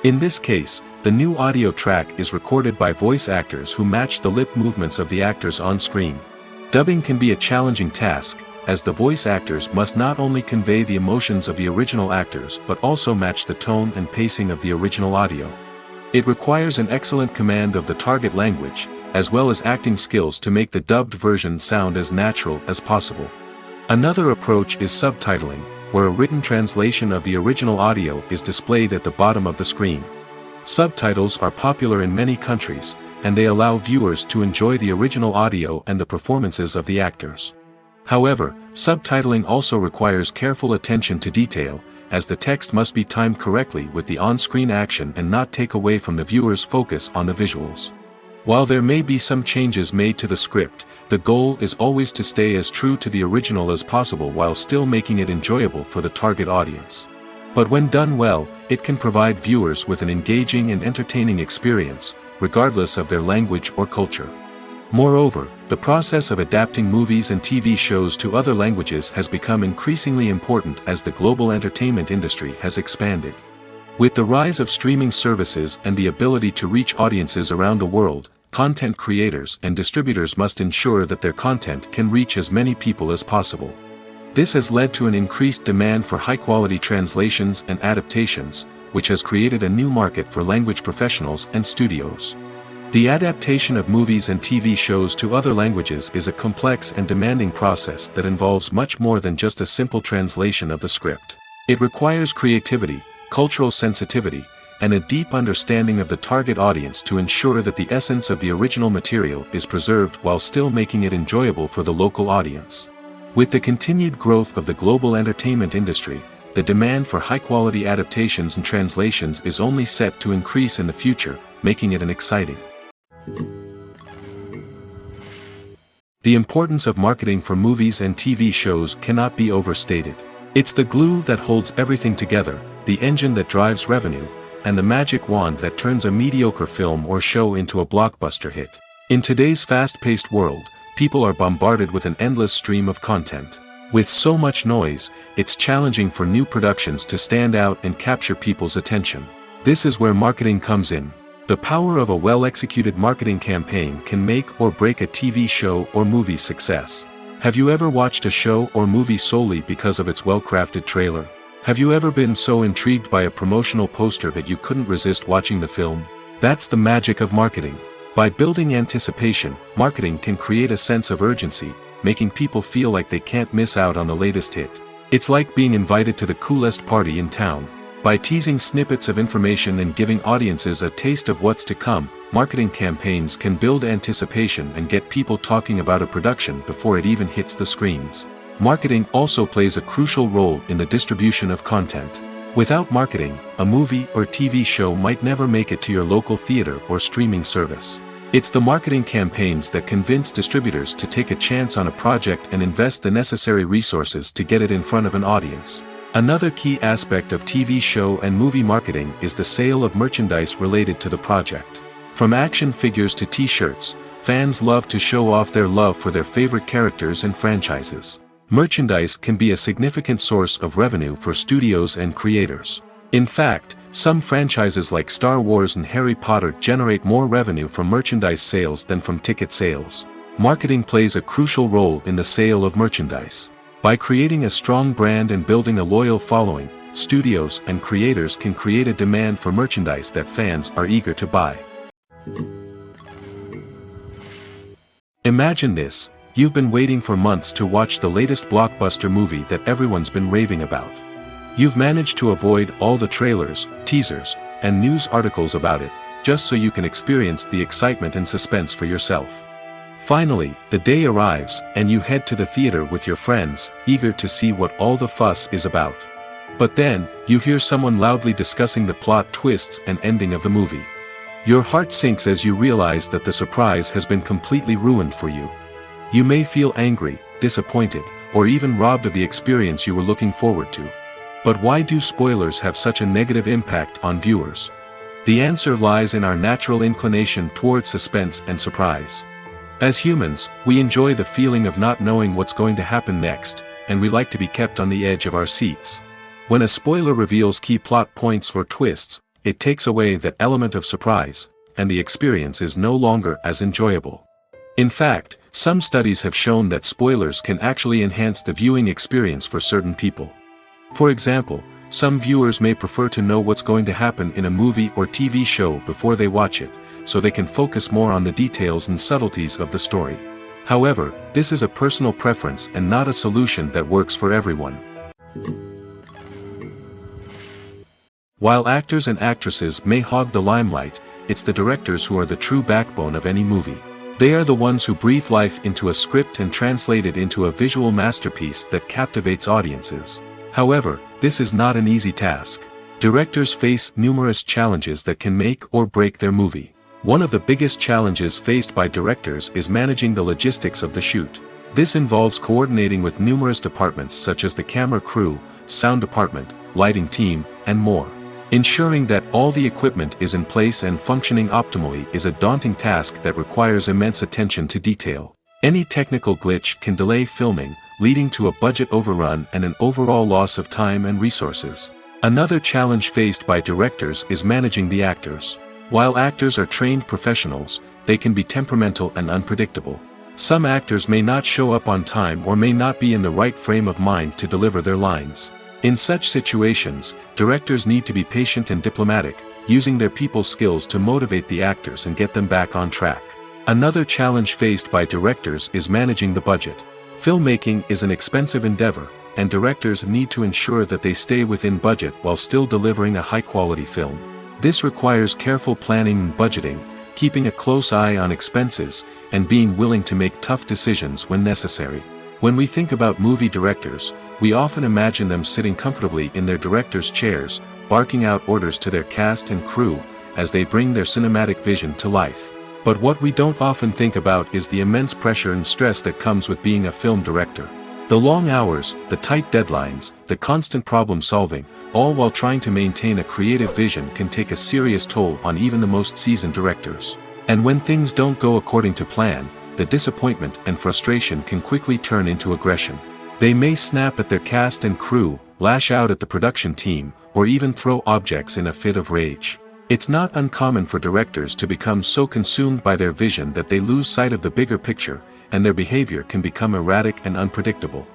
In this case, the new audio track is recorded by voice actors who match the lip movements of the actors on screen. Dubbing can be a challenging task, as the voice actors must not only convey the emotions of the original actors but also match the tone and pacing of the original audio. It requires an excellent command of the target language, as well as acting skills to make the dubbed version sound as natural as possible. Another approach is subtitling, where a written translation of the original audio is displayed at the bottom of the screen. Subtitles are popular in many countries, and they allow viewers to enjoy the original audio and the performances of the actors. However, subtitling also requires careful attention to detail, as the text must be timed correctly with the on-screen action and not take away from the viewer's focus on the visuals. While there may be some changes made to the script, the goal is always to stay as true to the original as possible while still making it enjoyable for the target audience. But when done well, it can provide viewers with an engaging and entertaining experience, regardless of their language or culture. Moreover, the process of adapting movies and TV shows to other languages has become increasingly important as the global entertainment industry has expanded. With the rise of streaming services and the ability to reach audiences around the world, content creators and distributors must ensure that their content can reach as many people as possible. This has led to an increased demand for high-quality translations and adaptations, which has created a new market for language professionals and studios. The adaptation of movies and TV shows to other languages is a complex and demanding process that involves much more than just a simple translation of the script. It requires creativity, cultural sensitivity, and a deep understanding of the target audience to ensure that the essence of the original material is preserved while still making it enjoyable for the local audience. With the continued growth of the global entertainment industry, the demand for high-quality adaptations and translations is only set to increase in the future, making it an exciting. The importance of marketing for movies and TV shows cannot be overstated. It's the glue that holds everything together, the engine that drives revenue, and the magic wand that turns a mediocre film or show into a blockbuster hit. In today's fast-paced world, people are bombarded with an endless stream of content. With so much noise, it's challenging for new productions to stand out and capture people's attention. This is where marketing comes in. The power of a well-executed marketing campaign can make or break a TV show or movie's success. Have you ever watched a show or movie solely because of its well-crafted trailer? Have you ever been so intrigued by a promotional poster that you couldn't resist watching the film? That's the magic of marketing. By building anticipation, marketing can create a sense of urgency, making people feel like they can't miss out on the latest hit. It's like being invited to the coolest party in town. By teasing snippets of information and giving audiences a taste of what's to come, marketing campaigns can build anticipation and get people talking about a production before it even hits the screens. Marketing also plays a crucial role in the distribution of content. Without marketing, a movie or TV show might never make it to your local theater or streaming service. It's the marketing campaigns that convince distributors to take a chance on a project and invest the necessary resources to get it in front of an audience. Another key aspect of TV show and movie marketing is the sale of merchandise related to the project. From action figures to t-shirts, fans love to show off their love for their favorite characters and franchises. Merchandise can be a significant source of revenue for studios and creators. In fact, some franchises like Star Wars and Harry Potter generate more revenue from merchandise sales than from ticket sales. marketing plays a crucial role in the sale of merchandise. By creating a strong brand and building a loyal following, studios and creators can create a demand for merchandise that fans are eager to buy. Imagine this: you've been waiting for months to watch the latest blockbuster movie that everyone's been raving about. You've managed to avoid all the trailers, teasers, and news articles about it, just so you can experience the excitement and suspense for yourself. Finally, the day arrives, and you head to the theater with your friends, eager to see what all the fuss is about. But then, you hear someone loudly discussing the plot twists and ending of the movie. Your heart sinks as you realize that the surprise has been completely ruined for you. You may feel angry, disappointed, or even robbed of the experience you were looking forward to. But why do spoilers have such a negative impact on viewers? The answer lies in our natural inclination toward suspense and surprise. As humans, we enjoy the feeling of not knowing what's going to happen next, and we like to be kept on the edge of our seats. When a spoiler reveals key plot points or twists, it takes away that element of surprise, and the experience is no longer as enjoyable. In fact, some studies have shown that spoilers can actually enhance the viewing experience for certain people. For example, some viewers may prefer to know what's going to happen in a movie or TV show before they watch it, so they can focus more on the details and subtleties of the story. However, this is a personal preference and not a solution that works for everyone. While actors and actresses may hog the limelight, it's the directors who are the true backbone of any movie. They are the ones who breathe life into a script and translate it into a visual masterpiece that captivates audiences. However, this is not an easy task. Directors face numerous challenges that can make or break their movie. One of the biggest challenges faced by directors is managing the logistics of the shoot. This involves coordinating with numerous departments such as the camera crew, sound department, lighting team, and more. Ensuring that all the equipment is in place and functioning optimally is a daunting task that requires immense attention to detail. Any technical glitch can delay filming, leading to a budget overrun and an overall loss of time and resources. Another challenge faced by directors is managing the actors. While actors are trained professionals, they can be temperamental and unpredictable. Some actors may not show up on time or may not be in the right frame of mind to deliver their lines. In such situations, directors need to be patient and diplomatic, using their people skills to motivate the actors and get them back on track. Another challenge faced by directors is managing the budget. Filmmaking is an expensive endeavor, and directors need to ensure that they stay within budget while still delivering a high-quality film. This requires careful planning and budgeting, keeping a close eye on expenses, and being willing to make tough decisions when necessary. When we think about movie directors, we often imagine them sitting comfortably in their director's chairs, barking out orders to their cast and crew, as they bring their cinematic vision to life. But what we don't often think about is the immense pressure and stress that comes with being a film director. The long hours, the tight deadlines, the constant problem solving, all while trying to maintain a creative vision can take a serious toll on even the most seasoned directors. And when things don't go according to plan, the disappointment and frustration can quickly turn into aggression. They may snap at their cast and crew, lash out at the production team, or even throw objects in a fit of rage. It's not uncommon for directors to become so consumed by their vision that they lose sight of the bigger picture, and their behavior can become erratic and unpredictable.